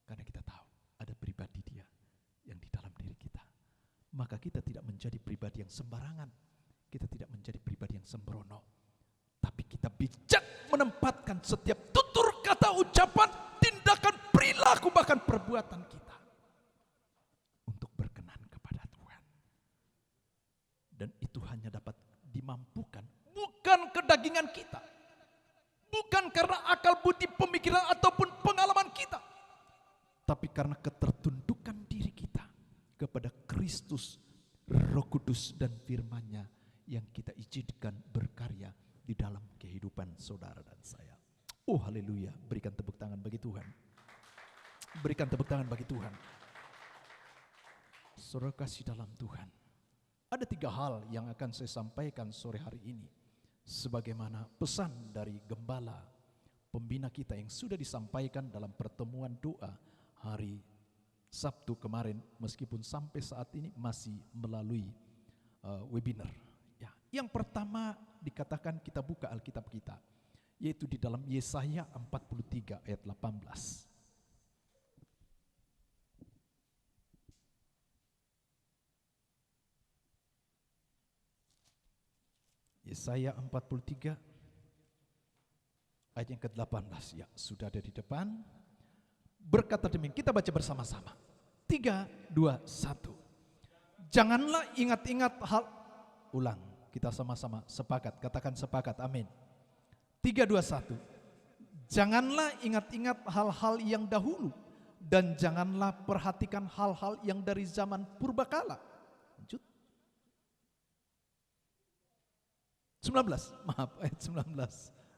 Karena kita tahu ada pribadi Dia yang di dalam diri kita. Maka kita tidak menjadi pribadi yang sembarangan. Kita tidak menjadi pribadi yang sembrono. Tapi kita bijak menempatkan setiap tutur kata, ucapan, tindakan, perilaku, bahkan perbuatan kita untuk berkenan kepada Tuhan. Dan itu hanya dapat dimampukan bukan kedagingan kita, bukan karena akal budi pemikiran ataupun pengalaman kita, tapi karena ketertundukan diri kita kepada Kristus, Roh Kudus dan firman-Nya yang kita izinkan berkarya di dalam kehidupan saudara dan saya. Oh haleluya, berikan tepuk tangan bagi Tuhan. Berikan tepuk tangan bagi Tuhan. Saudara kasih dalam Tuhan. Ada 3 hal yang akan saya sampaikan sore hari ini. Sebagaimana pesan dari gembala pembina kita yang sudah disampaikan dalam pertemuan doa hari Sabtu kemarin, meskipun sampai saat ini masih melalui webinar. Ya, yang pertama dikatakan kita buka Alkitab kita, yaitu di dalam Yesaya 43 ayat 18. Yesaya 43 ayat yang ke-18, ya sudah ada di depan. Berkata demikian, kita baca bersama-sama. 3, 2, 1. Janganlah ingat-ingat hal, ulang, kita sama-sama sepakat, katakan sepakat, amin. 3, 2, 1. Janganlah ingat-ingat hal-hal yang dahulu, dan janganlah perhatikan hal-hal yang dari zaman purbakala. Lanjut. 19, maaf, ayat 19,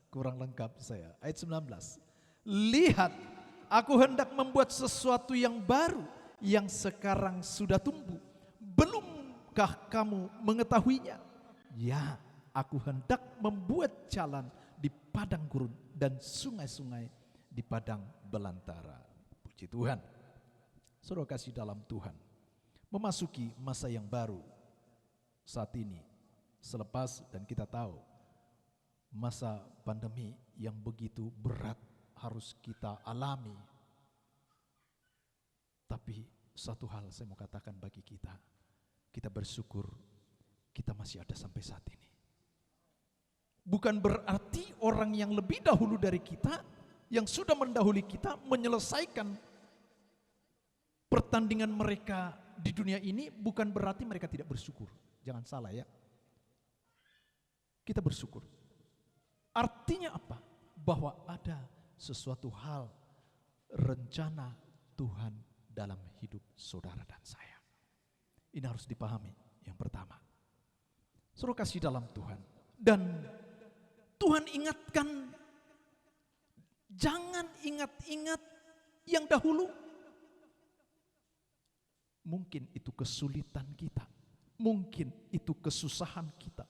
kurang lengkap saya. Ayat 19. Lihat, aku hendak membuat sesuatu yang baru, yang sekarang sudah tumbuh. Belumkah kamu mengetahuinya? Ya, aku hendak membuat jalan di padang gurun dan sungai-sungai di padang belantara. Puji Tuhan. Saudara kasih dalam Tuhan, memasuki masa yang baru saat ini. Selepas, dan kita tahu, masa pandemi yang begitu berat harus kita alami. Tapi satu hal saya mau katakan bagi kita, kita bersyukur kita masih ada sampai saat ini. Bukan berarti orang yang lebih dahulu dari kita, yang sudah mendahului kita menyelesaikan pertandingan mereka di dunia ini, bukan berarti mereka tidak bersyukur. Jangan salah ya. Kita bersyukur. Artinya apa? Bahwa ada sesuatu hal, rencana Tuhan dalam hidup saudara dan saya. Ini harus dipahami. Yang pertama, saudara kasih dalam Tuhan. Dan Tuhan ingatkan, jangan ingat-ingat yang dahulu. Mungkin itu kesulitan kita, mungkin itu kesusahan kita,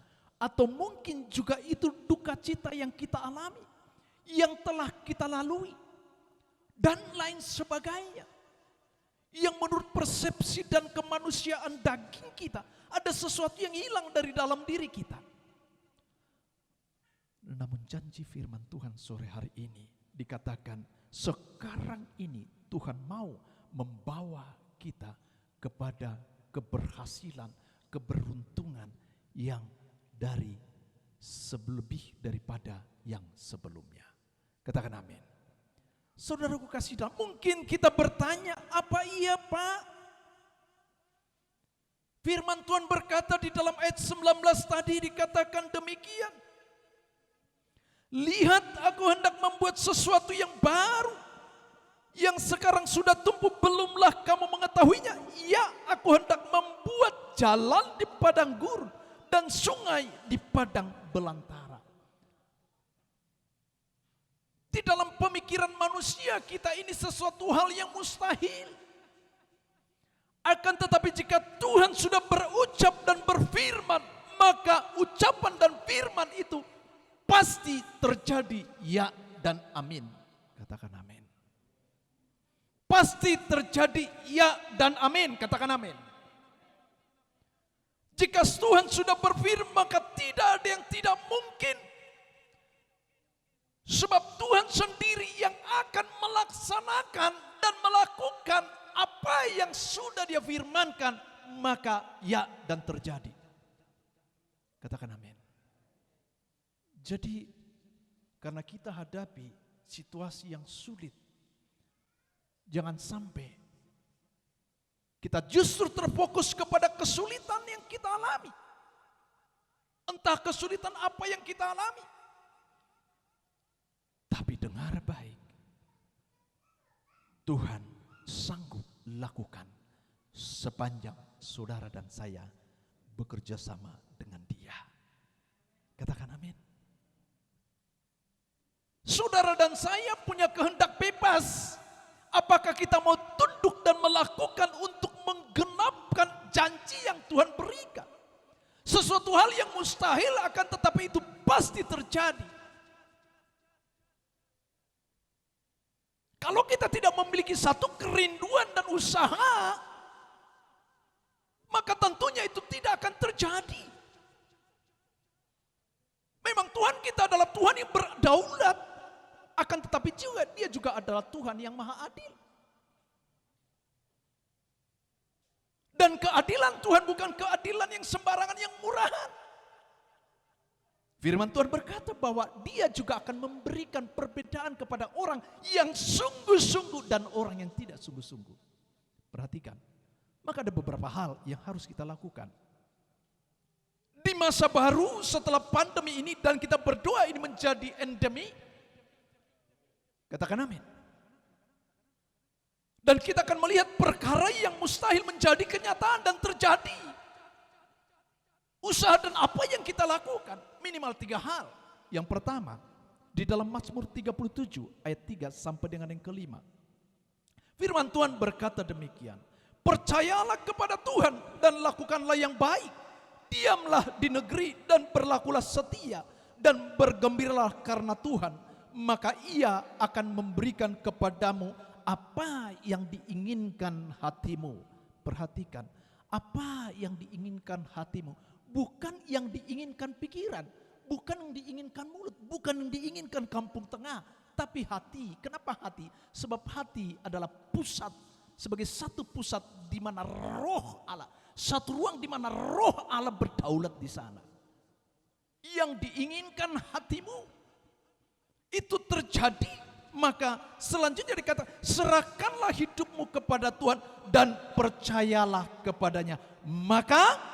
Atau mungkin juga itu duka cita yang kita alami, yang telah kita lalui, dan lain sebagainya. Yang menurut persepsi dan kemanusiaan daging kita, ada sesuatu yang hilang dari dalam diri kita. Namun janji firman Tuhan sore hari ini dikatakan, sekarang ini Tuhan mau membawa kita kepada keberhasilan, keberuntungan yang dari lebih daripada yang sebelumnya. Katakan amin. Saudaraku kasih dalam, mungkin kita bertanya, apa iya Pak? Firman Tuhan berkata di dalam ayat 19 tadi dikatakan demikian. Lihat, aku hendak membuat sesuatu yang baru, yang sekarang sudah tumbuh, belumlah kamu mengetahuinya. Ya, aku hendak membuat jalan di padang gurun dan sungai di padang belantara. Di dalam pemikiran manusia kita ini sesuatu hal yang mustahil. Akan tetapi jika Tuhan sudah berucap dan berfirman, maka ucapan dan firman itu pasti terjadi ya dan amin. Katakan amin. Pasti terjadi ya dan amin. Katakan amin. Jika Tuhan sudah berfirman, maka tidak ada yang tidak mungkin. Sebab Tuhan sendiri yang akan melaksanakan dan melakukan apa yang sudah Dia firmankan, maka ya dan terjadi. Katakan amin. Jadi karena kita hadapi situasi yang sulit, jangan sampai kita justru terfokus kepada kesulitan yang kita alami. Entah kesulitan apa yang kita alami. Tapi dengar baik, Tuhan sanggup lakukan sepanjang saudara dan saya bekerja sama dengan Dia. Katakan amin. Saudara dan saya punya kehendak bebas. Apakah kita mau tunduk dan melakukan untuk menggenapkan janji yang Tuhan berikan? Sesuatu hal yang mustahil akan tetapi itu pasti terjadi. Kalau kita tidak memiliki satu kerinduan dan usaha, maka tentunya itu tidak akan terjadi. Memang Tuhan kita adalah Tuhan yang berdaulat, akan tetapi juga Dia juga adalah Tuhan yang maha adil. Dan keadilan Tuhan bukan keadilan yang sembarangan, yang murahan. Firman Tuhan berkata bahwa Dia juga akan memberikan perbedaan kepada orang yang sungguh-sungguh dan orang yang tidak sungguh-sungguh. Perhatikan, maka ada beberapa hal yang harus kita lakukan. Di masa baru setelah pandemi ini dan kita berdoa ini menjadi endemi, katakan amin. Dan kita akan melihat perkara yang mustahil menjadi kenyataan dan terjadi. Usaha dan apa yang kita lakukan, minimal 3 hal. Yang pertama, di dalam Mazmur 37 ayat 3 sampai dengan yang kelima. Firman Tuhan berkata demikian, percayalah kepada Tuhan dan lakukanlah yang baik. Diamlah di negeri dan berlakulah setia dan bergembiralah karena Tuhan, maka Ia akan memberikan kepadamu apa yang diinginkan hatimu. Perhatikan, apa yang diinginkan hatimu, bukan yang diinginkan pikiran, bukan yang diinginkan mulut, bukan yang diinginkan kampung tengah, tapi hati. Kenapa hati? Sebab hati adalah pusat, sebagai satu pusat di mana roh Allah, satu ruang di mana roh Allah berdaulat di sana. Yang diinginkan hatimu itu terjadi, maka selanjutnya dikatakan, serahkanlah hidupmu kepada Tuhan dan percayalah kepadanya, maka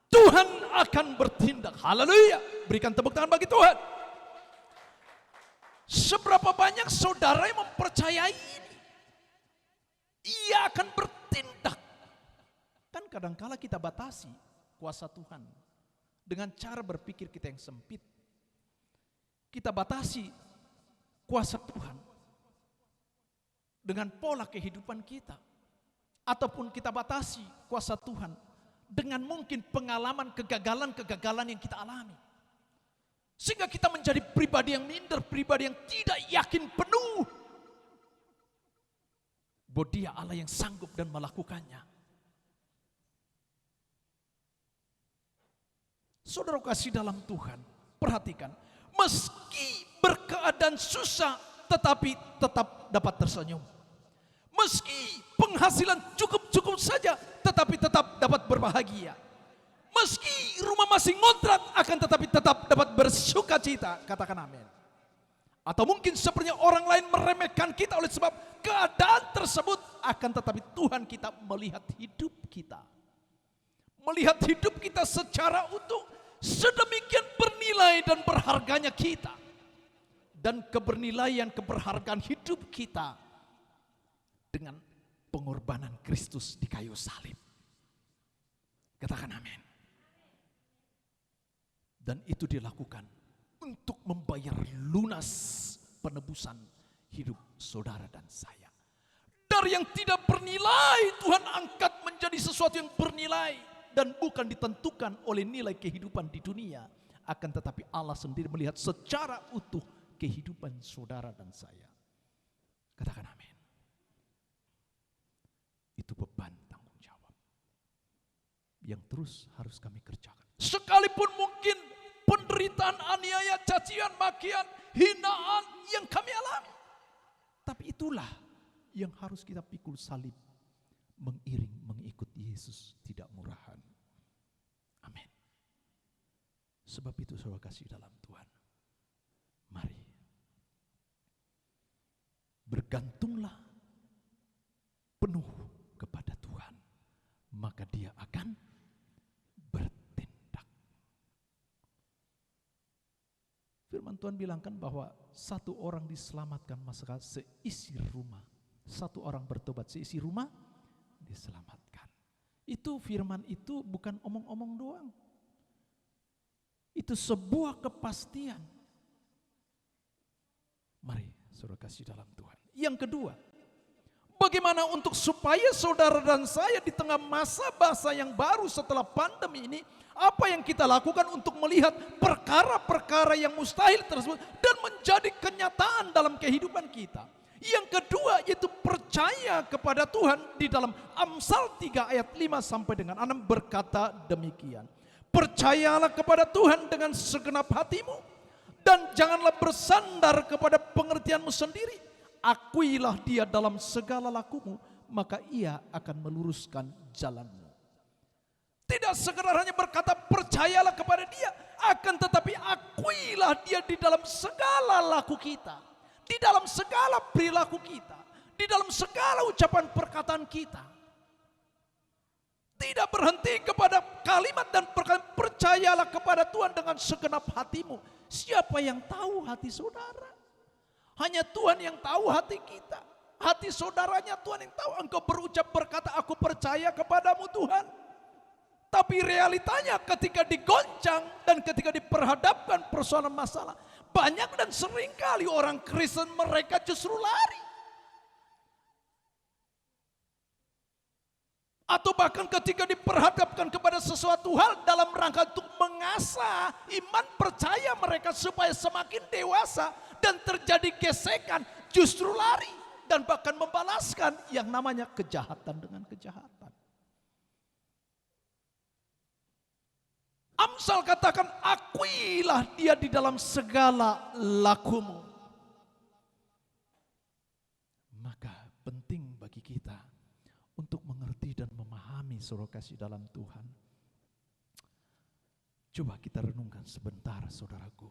Tuhan akan bertindak. Haleluya. Berikan tepuk tangan bagi Tuhan. Seberapa banyak saudara yang mempercayai ini? Ia akan bertindak. Kan kadangkala kita batasi kuasa Tuhan dengan cara berpikir kita yang sempit. Kita batasi kuasa Tuhan dengan pola kehidupan kita. Ataupun kita batasi kuasa Tuhan dengan mungkin pengalaman kegagalan-kegagalan yang kita alami. Sehingga kita menjadi pribadi yang minder, pribadi yang tidak yakin penuh bahwa Dia Allah yang sanggup dan melakukannya. Saudara kasih dalam Tuhan, perhatikan, meski berkeadaan susah tetapi tetap dapat tersenyum. Meski penghasilan cukup-cukup saja tetapi tetap dapat berbahagia. Meski rumah masih ngontrak akan tetapi tetap dapat bersuka cita. Katakan amin. Atau mungkin sepertinya orang lain meremehkan kita oleh sebab keadaan tersebut, akan tetapi Tuhan kita melihat hidup kita. Melihat hidup kita secara utuh, sedemikian bernilai dan berharganya kita. Dan kebernilaian keberhargaan hidup kita dengan pengorbanan Kristus di kayu salib. Katakan amin. Dan itu dilakukan untuk membayar lunas penebusan hidup saudara dan saya. Dari yang tidak bernilai, Tuhan angkat menjadi sesuatu yang bernilai. Dan bukan ditentukan oleh nilai kehidupan di dunia. Akan tetapi Allah sendiri melihat secara utuh kehidupan saudara dan saya. Katakan amin. Itu beban tanggung jawab yang terus harus kami kerjakan. Sekalipun mungkin penderitaan, aniaya, cacian, makian, hinaan yang kami alami. Tapi itulah yang harus kita pikul salib. Mengiring, mengikut Yesus tidak murahan. Amin. Sebab itu saudara kasih dalam Tuhan. Mari. Bergantunglah penuh kepada Tuhan. Maka Dia akan bertindak. Firman Tuhan bilangkan bahwa satu orang diselamatkan maka seisi rumah. Satu orang bertobat seisi rumah diselamatkan. Itu firman itu bukan omong-omong doang. Itu sebuah kepastian. Mari saudara kasih dalam Tuhan. Yang kedua, bagaimana untuk supaya saudara dan saya di tengah masa-masa yang baru setelah pandemi ini, apa yang kita lakukan untuk melihat perkara-perkara yang mustahil tersebut dan menjadi kenyataan dalam kehidupan kita. Yang kedua yaitu percaya kepada Tuhan. Di dalam Amsal 3 ayat 5 sampai dengan 6 berkata demikian. Percayalah kepada Tuhan dengan segenap hatimu dan janganlah bersandar kepada pengertianmu sendiri. Akuilah Dia dalam segala lakumu, maka Ia akan meluruskan jalanmu. Tidak sekedar hanya berkata percayalah kepada Dia, akan tetapi akuilah Dia di dalam segala laku kita, di dalam segala perilaku kita, di dalam segala ucapan perkataan kita. Tidak berhenti kepada kalimat dan perkataan percayalah kepada Tuhan dengan segenap hatimu. Siapa yang tahu hati saudara? Hanya Tuhan yang tahu hati kita. Hati saudaranya Tuhan yang tahu. Engkau berucap berkata aku percaya kepadamu Tuhan. Tapi realitanya ketika digoncang dan ketika diperhadapkan persoalan masalah, banyak dan seringkali orang Kristen mereka justru lari. Atau bahkan ketika diperhadapkan kepada sesuatu hal dalam rangka untuk mengasah iman percaya mereka supaya semakin dewasa dan terjadi gesekan, justru lari dan bahkan membalaskan yang namanya kejahatan dengan kejahatan. Amsal katakan akuilah Dia di dalam segala lakumu. Maka penting bagi kita untuk mengerti dan memahami saudara kasih dalam Tuhan. Coba kita renungkan sebentar saudaraku.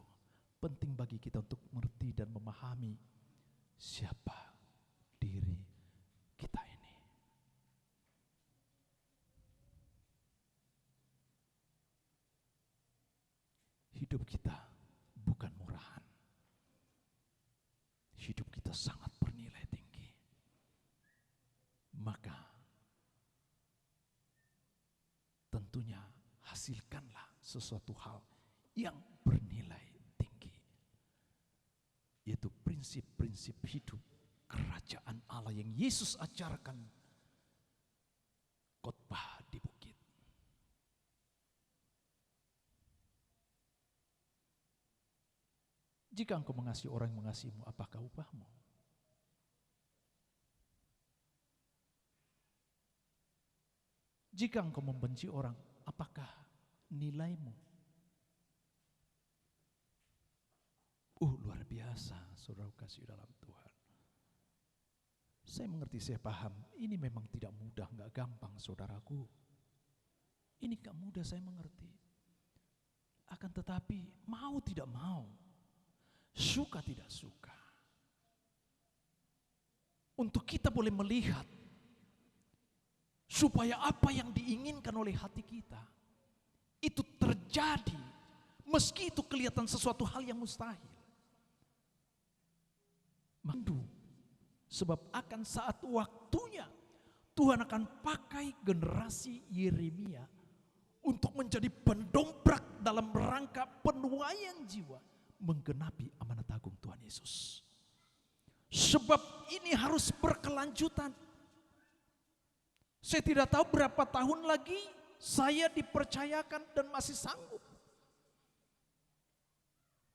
Penting bagi kita untuk mengerti dan memahami siapa diri kita ini. Hidup kita bukan murahan. Hidup kita sangat bernilai tinggi. Maka tentunya hasilkanlah sesuatu hal yang bernilai tinggi. Yaitu prinsip-prinsip hidup kerajaan Allah yang Yesus ajarkan khotbah di bukit. Jika engkau mengasihi orang yang mengasihimu, apakah upahmu? Jika engkau membenci orang, apakah nilaimu? Luar biasa, saudara kasih dalam Tuhan. Saya mengerti, saya paham. Ini memang tidak mudah, gak gampang saudaraku. Ini gak mudah, saya mengerti. Akan tetapi mau tidak mau, suka tidak suka, untuk kita boleh melihat supaya apa yang diinginkan oleh hati kita itu terjadi, meski itu kelihatan sesuatu hal yang mustahil. Mandu, sebab akan saat waktunya Tuhan akan pakai generasi Yeremia untuk menjadi pendobrak dalam rangka penuaian jiwa menggenapi amanat agung Tuhan Yesus. Sebab ini harus berkelanjutan. Saya tidak tahu berapa tahun lagi saya dipercayakan dan masih sanggup.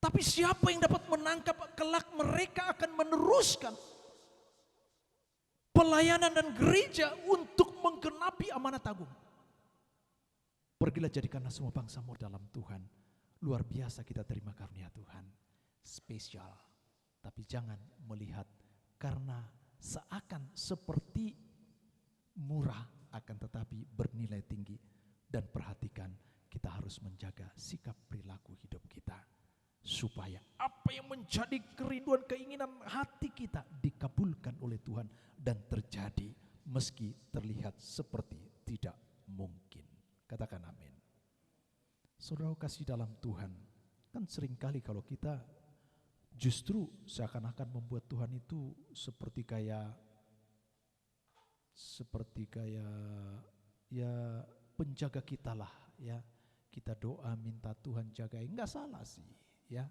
Tapi siapa yang dapat menangkap kelak mereka akan meneruskan pelayanan dan gereja untuk menggenapi amanat agung. Pergilah jadikanlah semua bangsamu dalam Tuhan. Luar biasa kita terima karunia Tuhan. Spesial. Tapi jangan melihat karena seakan seperti murah akan tetapi bernilai tinggi. Dan perhatikan, kita harus menjaga sikap perilaku hidup kita. Supaya apa yang menjadi kerinduan keinginan hati kita dikabulkan oleh Tuhan dan terjadi meski terlihat seperti tidak mungkin. Katakan amin. Saudara kasih dalam Tuhan, kan seringkali kalau kita justru seakan-akan membuat Tuhan itu seperti kayak ya penjaga kita lah ya. Kita doa minta Tuhan jagai, enggak salah sih ya.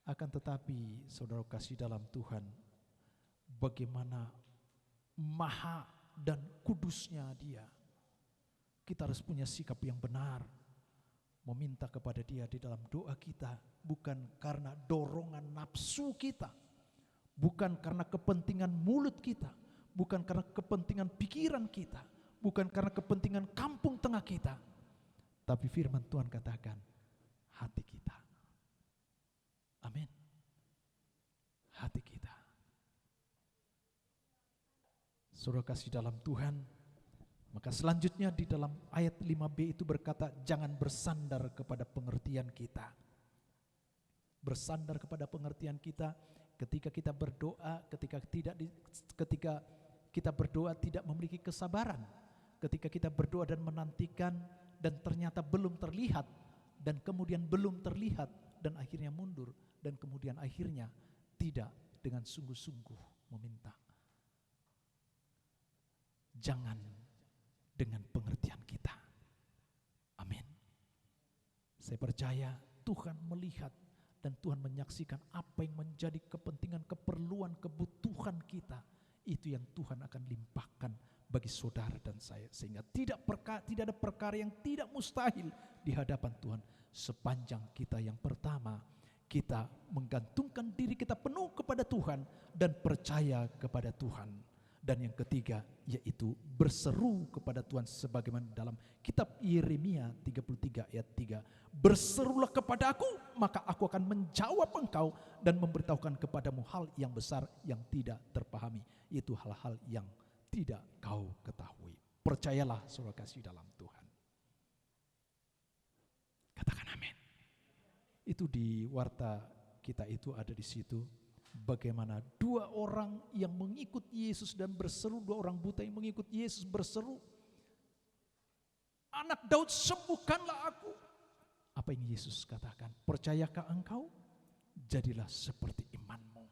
Akan tetapi saudara kasih dalam Tuhan, bagaimana maha dan kudusnya Dia. Kita harus punya sikap yang benar, meminta kepada Dia di dalam doa kita, bukan karena dorongan nafsu kita, bukan karena kepentingan mulut kita, bukan karena kepentingan pikiran kita, bukan karena kepentingan kampung tengah kita, tapi firman Tuhan katakan hati kita. Amin. Hati kita. Saudara kasih dalam Tuhan, maka selanjutnya di dalam ayat 5b itu berkata, jangan bersandar kepada pengertian kita. Bersandar kepada pengertian kita ketika kita berdoa, ketika kita berdoa tidak memiliki kesabaran, ketika kita berdoa dan menantikan dan ternyata belum terlihat, dan kemudian belum terlihat dan akhirnya mundur, dan kemudian akhirnya tidak dengan sungguh-sungguh meminta. Jangan dengan pengertian kita. Amin. Saya percaya Tuhan melihat dan Tuhan menyaksikan apa yang menjadi kepentingan, keperluan, kebutuhan kita. Itu yang Tuhan akan limpahkan bagi saudara dan saya. Sehingga tidak ada perkara yang tidak mustahil di hadapan Tuhan. Sepanjang kita yang pertama, kita menggantungkan diri kita penuh kepada Tuhan dan percaya kepada Tuhan. Dan yang ketiga yaitu berseru kepada Tuhan sebagaimana dalam kitab Yeremia 33 ayat 3. Berserulah kepada aku, maka aku akan menjawab engkau dan memberitahukan kepadamu hal yang besar yang tidak terpahami. Itu hal-hal yang tidak kau ketahui. Percayalah saudara kasih dalam Tuhan. Katakan amin. Itu di warta kita itu ada di situ. Bagaimana dua orang yang mengikut Yesus dan berseru, dua orang buta yang mengikut Yesus berseru, anak Daud sembuhkanlah aku. Apa yang Yesus katakan? Percayakah engkau? Jadilah seperti imanmu.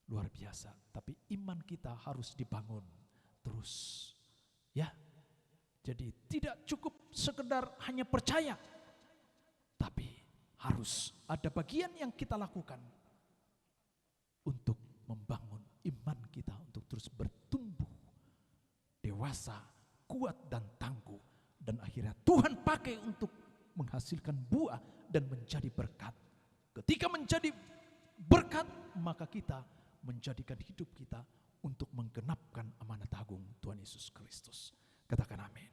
Luar biasa. Tapi iman kita harus dibangun terus. Ya. Jadi tidak cukup sekedar hanya percaya, tapi harus ada bagian yang kita lakukan untuk membangun iman kita untuk terus bertumbuh, dewasa, kuat dan tangguh. Dan akhirnya Tuhan pakai untuk menghasilkan buah dan menjadi berkat Ketika menjadi berkat, maka kita menjadikan hidup kita untuk menggenapkan amanat agung Tuhan Yesus Kristus. Katakan amin.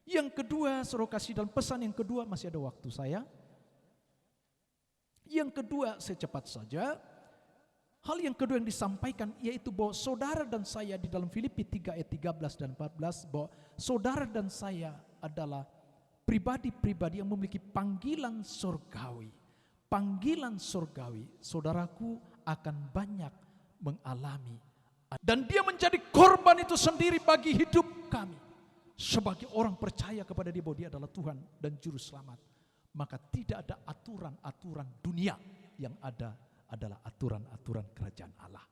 Yang kedua, saudara kasih dalam pesan yang kedua, masih ada waktu saya. Yang kedua, saya cepat saja. Hal yang kedua yang disampaikan yaitu bahwa saudara dan saya di dalam Filipi 3 ayat 13 dan 14, bahwa saudara dan saya adalah pribadi-pribadi yang memiliki panggilan surgawi. Panggilan surgawi, saudaraku akan banyak mengalami. Dan dia menjadi korban itu sendiri bagi hidup kami. Sebagai orang percaya kepada dia bahwa dia adalah Tuhan dan Juru Selamat. Maka tidak ada aturan-aturan dunia, yang ada adalah aturan-aturan kerajaan Allah.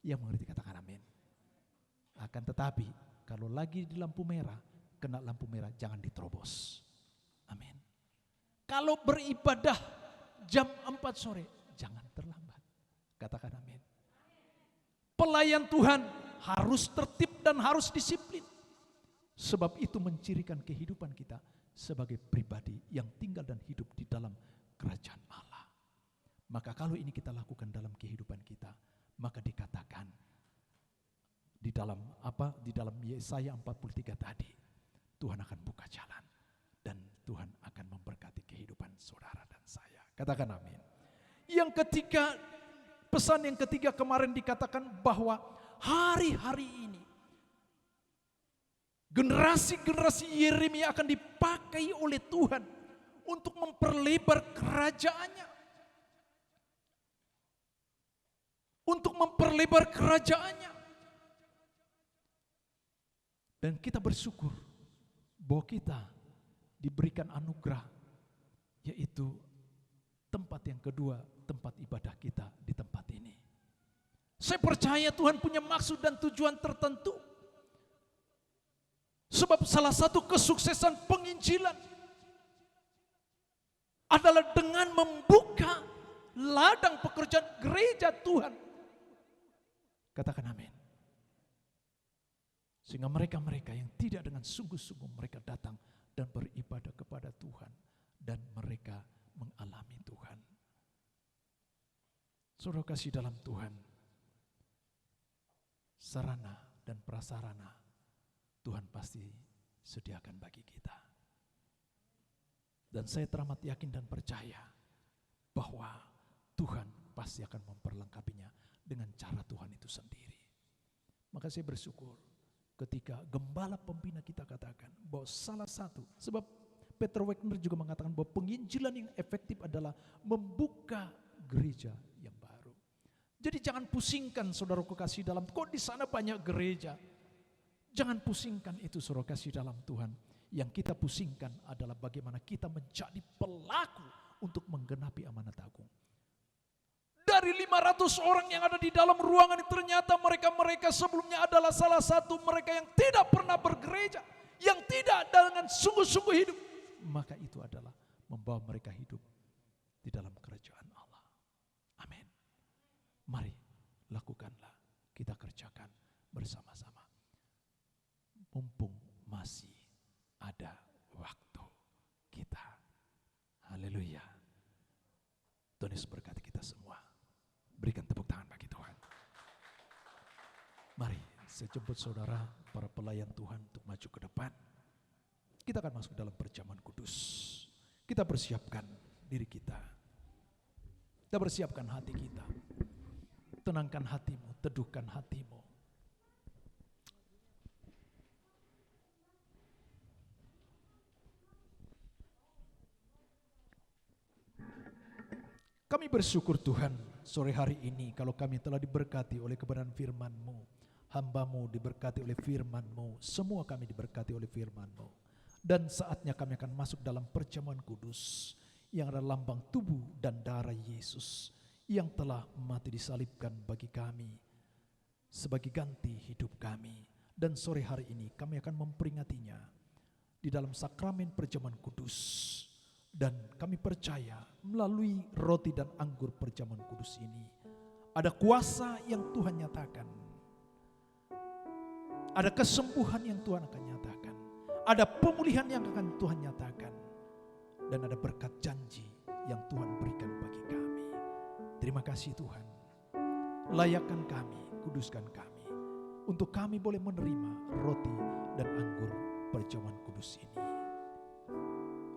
Yang mengerti katakan amin. Akan tetapi kalau lagi di lampu merah, kena lampu merah jangan diterobos. Amin. Kalau beribadah jam 4 sore, jangan terlambat. Katakan amin. Pelayan Tuhan harus tertib dan harus disiplin. Sebab itu mencirikan kehidupan kita sebagai pribadi yang tinggal dan hidup di dalam kerajaan Allah. Maka kalau ini kita lakukan dalam kehidupan kita, maka dikatakan di dalam Di dalam Yesaya 43 tadi, Tuhan akan buka jalan dan Tuhan akan memberkati kehidupan saudara dan saya. Katakan amin. Yang ketiga, pesan yang ketiga kemarin dikatakan bahwa hari-hari ini generasi-generasi Yeremia akan dipakai oleh Tuhan untuk memperlebar kerajaannya. Untuk memperlebar kerajaannya. Dan kita bersyukur bahwa kita diberikan anugerah, yaitu tempat yang kedua, tempat ibadah kita di tempat ini. Saya percaya Tuhan punya maksud dan tujuan tertentu. Sebab salah satu kesuksesan penginjilan adalah dengan membuka ladang pekerjaan gereja Tuhan. Katakan amin. Sehingga mereka-mereka yang tidak dengan sungguh-sungguh mereka datang dan beribadah kepada Tuhan. Dan mereka mengalami Tuhan. Saudara kasih dalam Tuhan, sarana dan prasarana Tuhan pasti sediakan bagi kita. Dan saya teramat yakin dan percaya bahwa Tuhan pasti akan memperlengkapinya dengan cara Tuhan itu sendiri. Maka saya bersyukur ketika gembala pembina kita katakan bahwa salah satu, sebab Peter Wagner juga mengatakan bahwa penginjilan yang efektif adalah membuka gereja yang baru. Jadi jangan pusingkan saudaraku kasih dalam, kok di sana banyak gereja. Jangan pusingkan itu saudara kasih dalam Tuhan. Yang kita pusingkan adalah bagaimana kita menjadi pelaku untuk menggenapi amanat agung. Dari 500 orang yang ada di dalam ruangan ini, ternyata mereka-mereka sebelumnya adalah salah satu mereka yang tidak pernah bergereja, yang tidak dengan sungguh-sungguh hidup. Maka itu adalah membawa mereka hidup di dalam kerajaan Allah. Amin. Mari lakukanlah, kita kerjakan bersama-sama. Mumpung masih ada waktu kita. Haleluya. Tuhan Yesus berkati kita semua. Berikan tepuk tangan bagi Tuhan. Mari saya jemput saudara, para pelayan Tuhan untuk maju ke depan. Kita akan masuk dalam perjamuan kudus. Kita persiapkan diri kita. Kita persiapkan hati kita. Tenangkan hatimu, teduhkan hatimu. Kami bersyukur Tuhan sore hari ini kalau kami telah diberkati oleh kebenaran firman-Mu. Hamba-Mu diberkati oleh firman-Mu. Semua kami diberkati oleh firman-Mu. Dan saatnya kami akan masuk dalam perjamuan kudus yang adalah lambang tubuh dan darah Yesus yang telah mati disalibkan bagi kami sebagai ganti hidup kami. Dan sore hari ini kami akan memperingatinya di dalam sakramen perjamuan kudus. Dan kami percaya melalui roti dan anggur perjamuan kudus ini ada kuasa yang Tuhan nyatakan, ada kesembuhan yang Tuhan akan nyatakan, ada pemulihan yang akan Tuhan nyatakan, dan ada berkat janji yang Tuhan berikan bagi kami. kasih Tuhan. Layakkan kami, kuduskan kami, untuk kami boleh menerima roti dan anggur perjamuan kudus ini.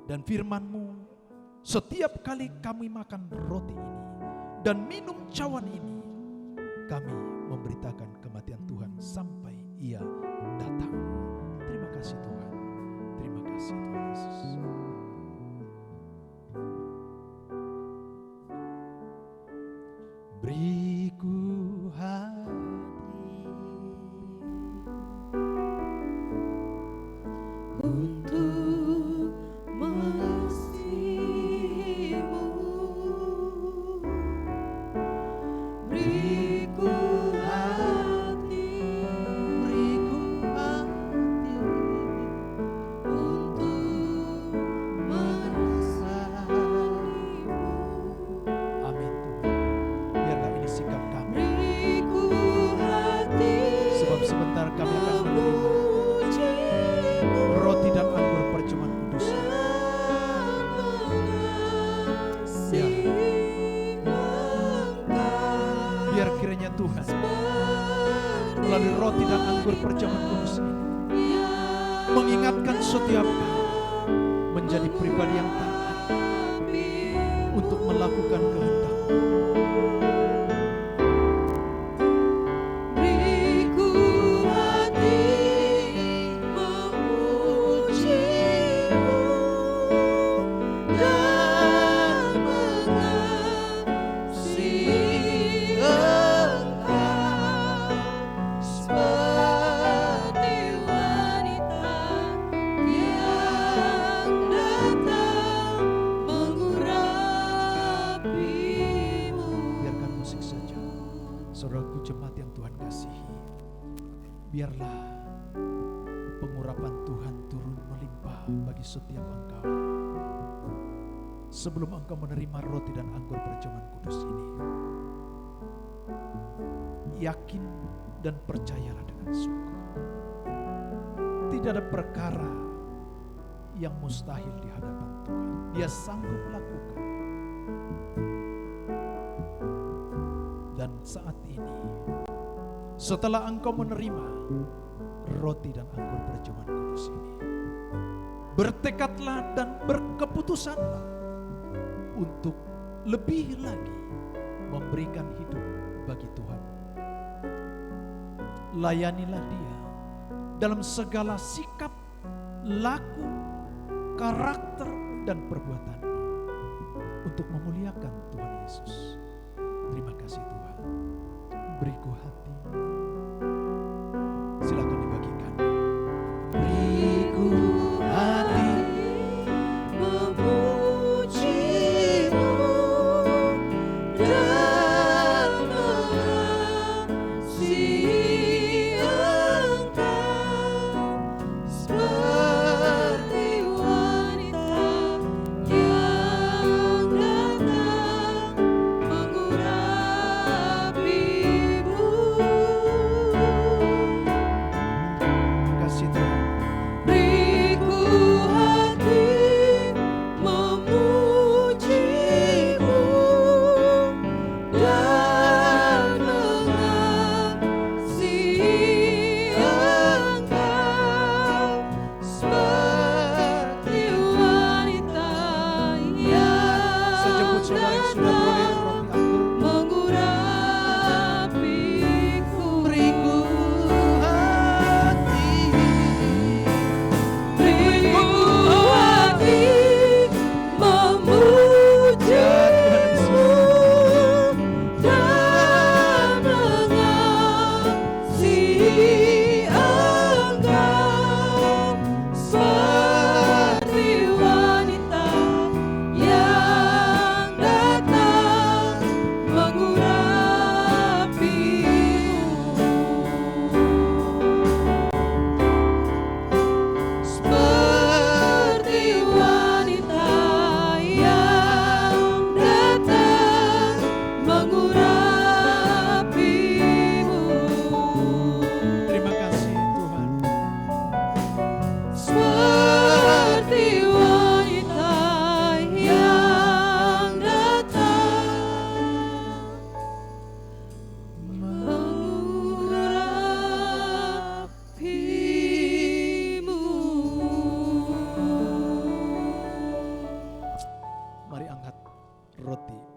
Dan firman-Mu, setiap kali kami makan roti ini dan minum cawan ini, kami memberitakan kematian Tuhan sampai Ia datang. Terima kasih Tuhan. Terima kasih Tuhan Yesus. Beriku hati untuk mengasihimu, beriku hati, beriku hati untuk mengasihimu. Amin Tuhan. Biarlah ini sikap kami. Beriku hati, Sebab sebentar kami akan menerima roti dan anggur perjamuan kudus. Ya. Biar kiranya Tuhan melalui roti dan anggur perjamuan kudus ini mengingatkan setiap kami menjadi pribadi yang taat untuk melakukan kehendak. beriku hati memujimu dan mengasihi Engkau seperti wanita yang datang mengurapimu. Biarkan musik saja. Saudaraku jemaat yang Tuhan kasihi, biarlah pengurapan Tuhan turun melimpah bagi setiap engkau. Sebelum engkau menerima roti dan anggur perjamuan kudus ini, yakin dan percayalah dengan sungguh. Tidak ada perkara yang mustahil di hadapan Tuhan. Dia sanggup lakukan. Dan saat ini, setelah engkau menerima roti dan anggur perjamuan kudus ini, bertekadlah dan berkeputusanlah untuk lebih lagi memberikan hidup bagi Tuhan. Layanilah Dia dalam segala sikap, laku, karakter, dan perbuatan untuk memuliakan Tuhan Yesus. Terima kasih Tuhan. Beriku hati. Silakan dibagikan. Beriku hati Memujimu dan mengasihi Engkau seperti wanita yang datang mengurapimu. Terima kasih Tuhan. Beriku hati memujimu dan mengasihi Engkau seperti wanita Saya jemput yang saudara yang sudah boleh datang roti anggur. mengurapiku. Beriku hati. Beriku hati memujimu dan mengasihi Engkau seperti wanita yang datang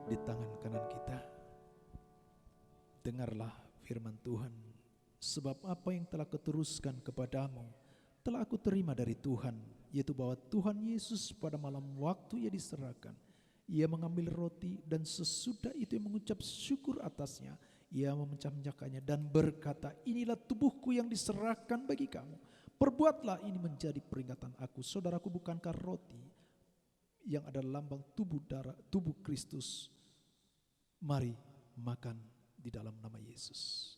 di tangan kanan kita. Dengarlah firman Tuhan, sebab apa yang telah kuteruskan kepadamu telah aku terima dari Tuhan, yaitu bahwa Tuhan Yesus pada malam waktu ia diserahkan, ia mengambil roti dan sesudah itu ia mengucap syukur atasnya, ia memecah-mecahkannya dan berkata, inilah tubuhku yang diserahkan bagi kamu. Perbuatlah ini menjadi peringatan aku. Saudaraku, bukankah roti yang adalah lambang tubuh Kristus? Mari makan di dalam nama Yesus.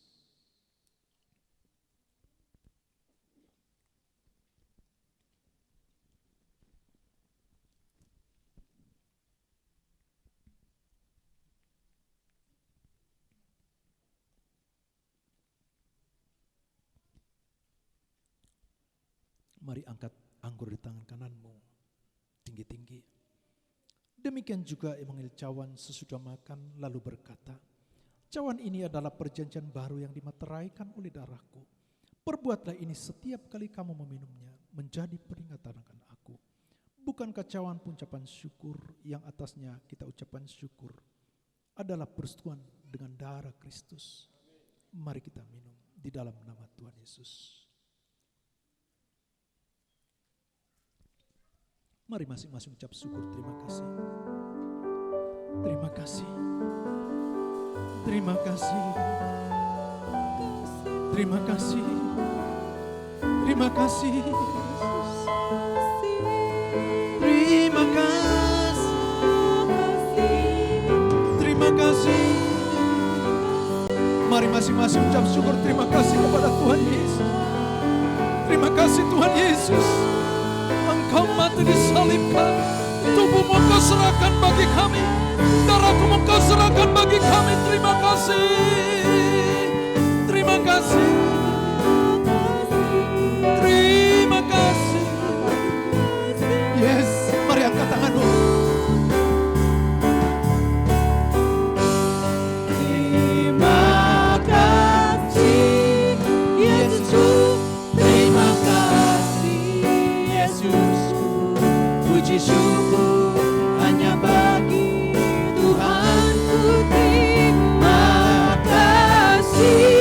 Mari angkat anggur di tangan kananmu tinggi-tinggi. Demikian juga ia mengambil cawan sesudah makan lalu berkata, cawan ini adalah perjanjian baru yang dimateraikan oleh darahku. Perbuatlah ini setiap kali kamu meminumnya menjadi peringatan akan aku. Bukankah cawan pengucapan syukur yang atasnya kita ucapkan syukur adalah persetujuan dengan darah Kristus? Mari kita minum di dalam nama Tuhan Yesus. Mari masing-masing ucap syukur. Terima kasih. Terima kasih. Terima kasih. Terima kasih. Terima kasih. Terima kasih. Terima kasih. Mari masing-masing ucap syukur. Terima kasih kepada Tuhan Yesus. Terima kasih Tuhan Yesus. Engkau mati disalibkan, tubuhmu Engkau serahkan bagi kami, darahku Engkau serahkan bagi kami. Terima kasih, terima kasih, terima kasih. Yes, mari angkat tanganmu. Terima kasih, Yesus. Terima kasih, Yesus. Puji syukur hanya bagi Tuhanku. Terima kasih,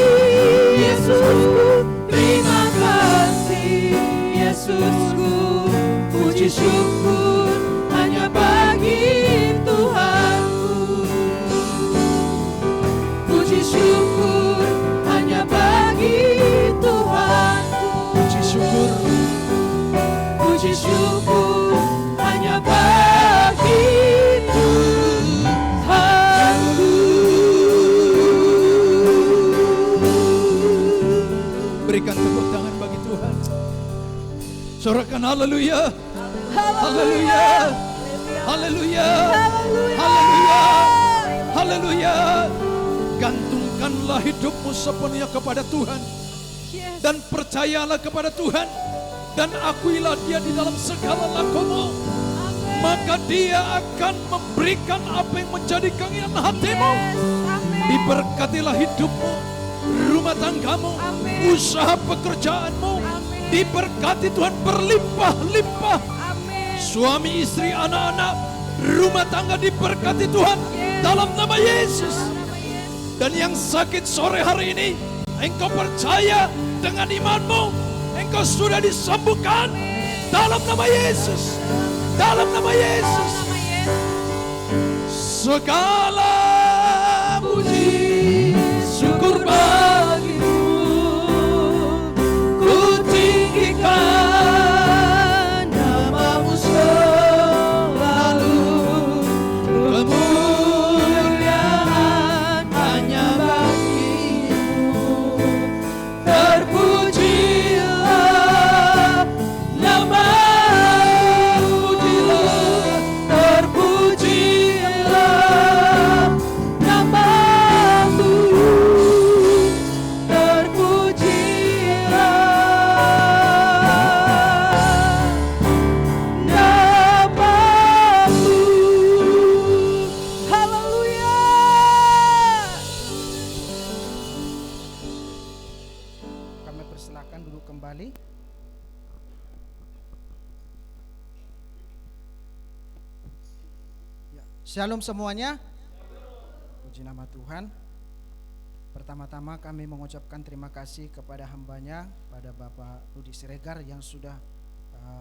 Yesusku. Terima kasih, Yesusku. Puji syukur hanya bagi Tuhanku. Puji syukur hanya bagi Tuhanku. Puji syukur. Puji syukur hanya bagi Tuhanku. Berikan tepuk tangan bagi Tuhan. Sorakan haleluya. Haleluya. Haleluya. Haleluya. Haleluya. Gantungkanlah hidupmu sepenuhnya kepada Tuhan. Dan percayalah kepada Tuhan. Dan akuilah dia di dalam segala lakumu. Maka dia akan memberikan apa yang menjadi keinginan hatimu. Diberkatilah hidupmu, rumah tanggamu, usaha pekerjaanmu. Diberkati Tuhan berlimpah-limpah. Suami, istri, anak-anak, rumah tangga diberkati Tuhan dalam nama Yesus. Dan yang sakit sore hari ini, engkau percaya dengan imanmu, engkau sudah disembuhkan dalam nama Yesus. Dalam nama Yesus. Segala puji syukur bagimu, ku tinggikan namamu selalu. Kemuliaan hanya bagimu. Terpujilah namamu, terpujilah namamu, terpujilah namamu. Haleluya. Kami persilahkan duduk kembali. Ya, Shalom semuanya. Puji nama Tuhan. Pertama-tama kami mengucapkan terima kasih kepada hambanya, pada Bapak Rudi Siregar yang sudah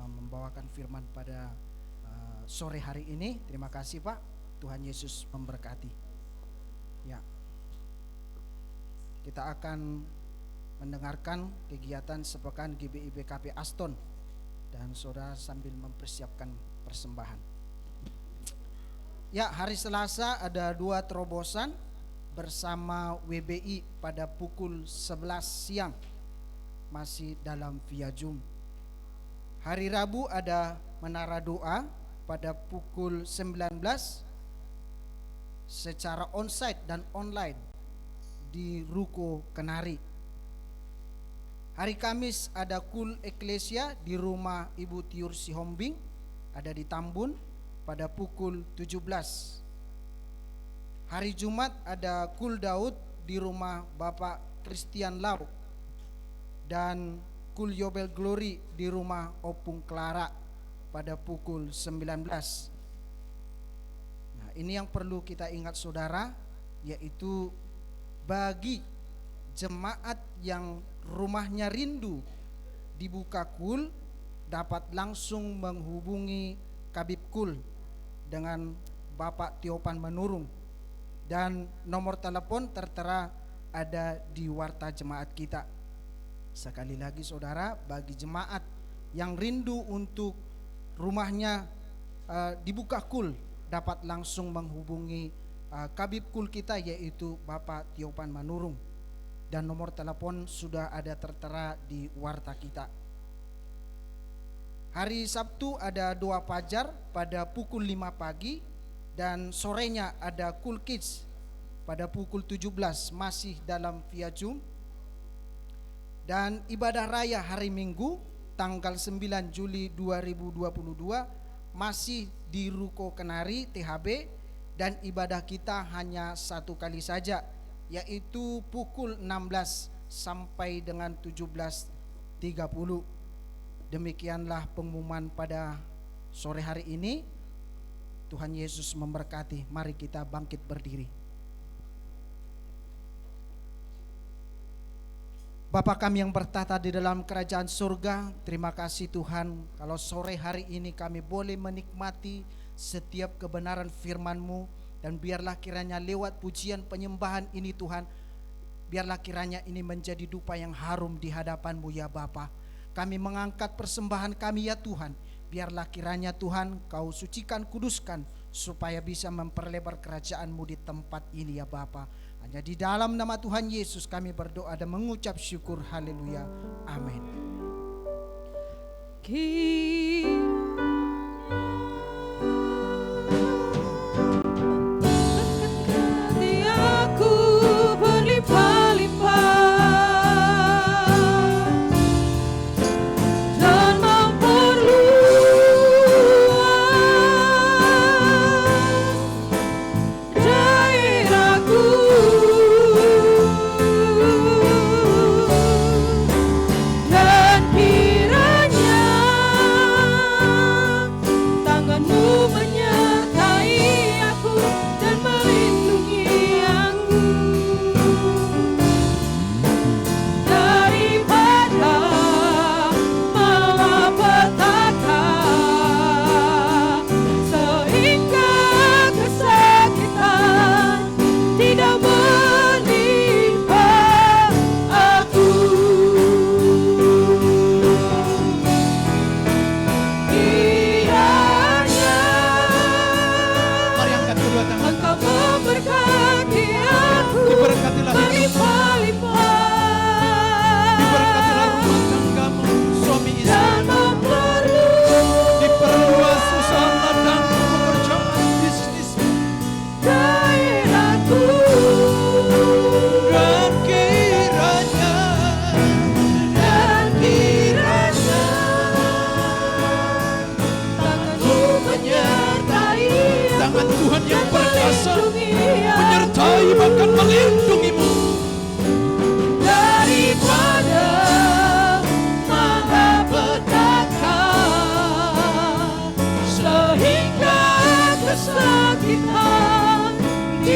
membawakan firman pada sore hari ini. Terima kasih Pak, Tuhan Yesus memberkati. Ya, kita akan mendengarkan kegiatan sepekan GBI BKP Aston, dan saudara sambil mempersiapkan persembahan. Ya, hari Selasa ada 2 terobosan bersama WBI pada pukul 11 siang, masih dalam via Zoom. Hari Rabu ada menara doa pada pukul 19 secara onsite dan online di Ruko Kenari. Hari Kamis ada kul eklesia di rumah Ibu Tiur Sihombing, ada di Tambun pada pukul 17. Hari Jumat ada kul Daud di rumah Bapak Christian Lau, dan kul Yobel Glory di rumah Opung Clara pada pukul 19. Nah, ini yang perlu kita ingat saudara, yaitu bagi jemaat yang rumahnya rindu dibuka kul, dapat langsung menghubungi Kabid Kul dengan Bapak Tiopan Manurung, dan nomor telepon tertera ada di warta jemaat kita. Sekali lagi saudara, bagi jemaat yang rindu untuk rumahnya dibuka kul, dapat langsung menghubungi Kabid Kul kita, yaitu Bapak Tiopan Manurung, dan nomor telepon sudah ada tertera di warta kita. Hari Sabtu ada doa fajar pada pukul 5 pagi, dan sorenya ada Cool Kids pada pukul 17, masih dalam via Zoom. Dan ibadah raya hari Minggu tanggal 9 Juli 2022 masih di Ruko Kenari THB, dan ibadah kita hanya 1 kali saja, yaitu pukul 16 sampai dengan 17.30. Demikianlah pengumuman pada sore hari ini. Tuhan Yesus memberkati. Mari kita bangkit berdiri. Bapa kami yang bertata di dalam kerajaan surga, terima kasih Tuhan kalau sore hari ini kami boleh menikmati setiap kebenaran firman-Mu, dan biarlah kiranya lewat pujian penyembahan ini Tuhan, biarlah kiranya ini menjadi dupa yang harum di hadapan-Mu ya Bapa. Kami mengangkat persembahan kami ya Tuhan, biarlah kiranya Tuhan Kau sucikan, kuduskan, supaya bisa memperlebar kerajaan-Mu di tempat ini ya Bapa. Hanya di dalam nama Tuhan Yesus kami berdoa dan mengucap syukur. Haleluya. Amin. Aku berlimpah-limpah dan memperluas daerahku, dan kiranya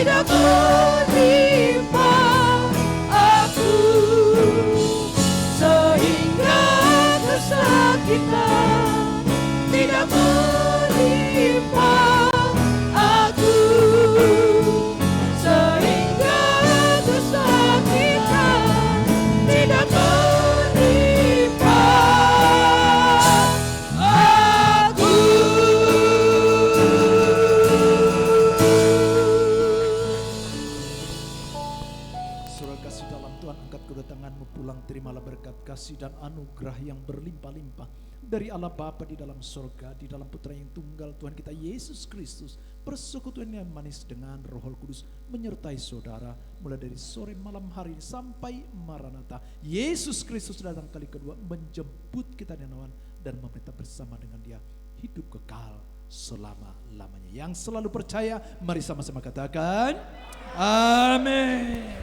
tidak menimpa aku, sehingga kesakitan tidak menimpa aku, sehingga kesakitan tidak menimpa aku. Saudara kasih dalam Tuhan, angkat kedua tanganmu, pulang terimalah berkat kasih dan anugerah yang berlimpah-limpah dari Allah Bapa di dalam sorga, di dalam Putra yang tunggal Tuhan kita Yesus Kristus, persekutuan yang manis dengan Roh Kudus menyertai saudara mulai dari sore malam hari ini sampai Maranatha. Yesus Kristus datang kali kedua menjemput kita di nawan dan memerintah bersama dengan Dia hidup kekal selama-lamanya. Yang selalu percaya, mari sama-sama katakan amin.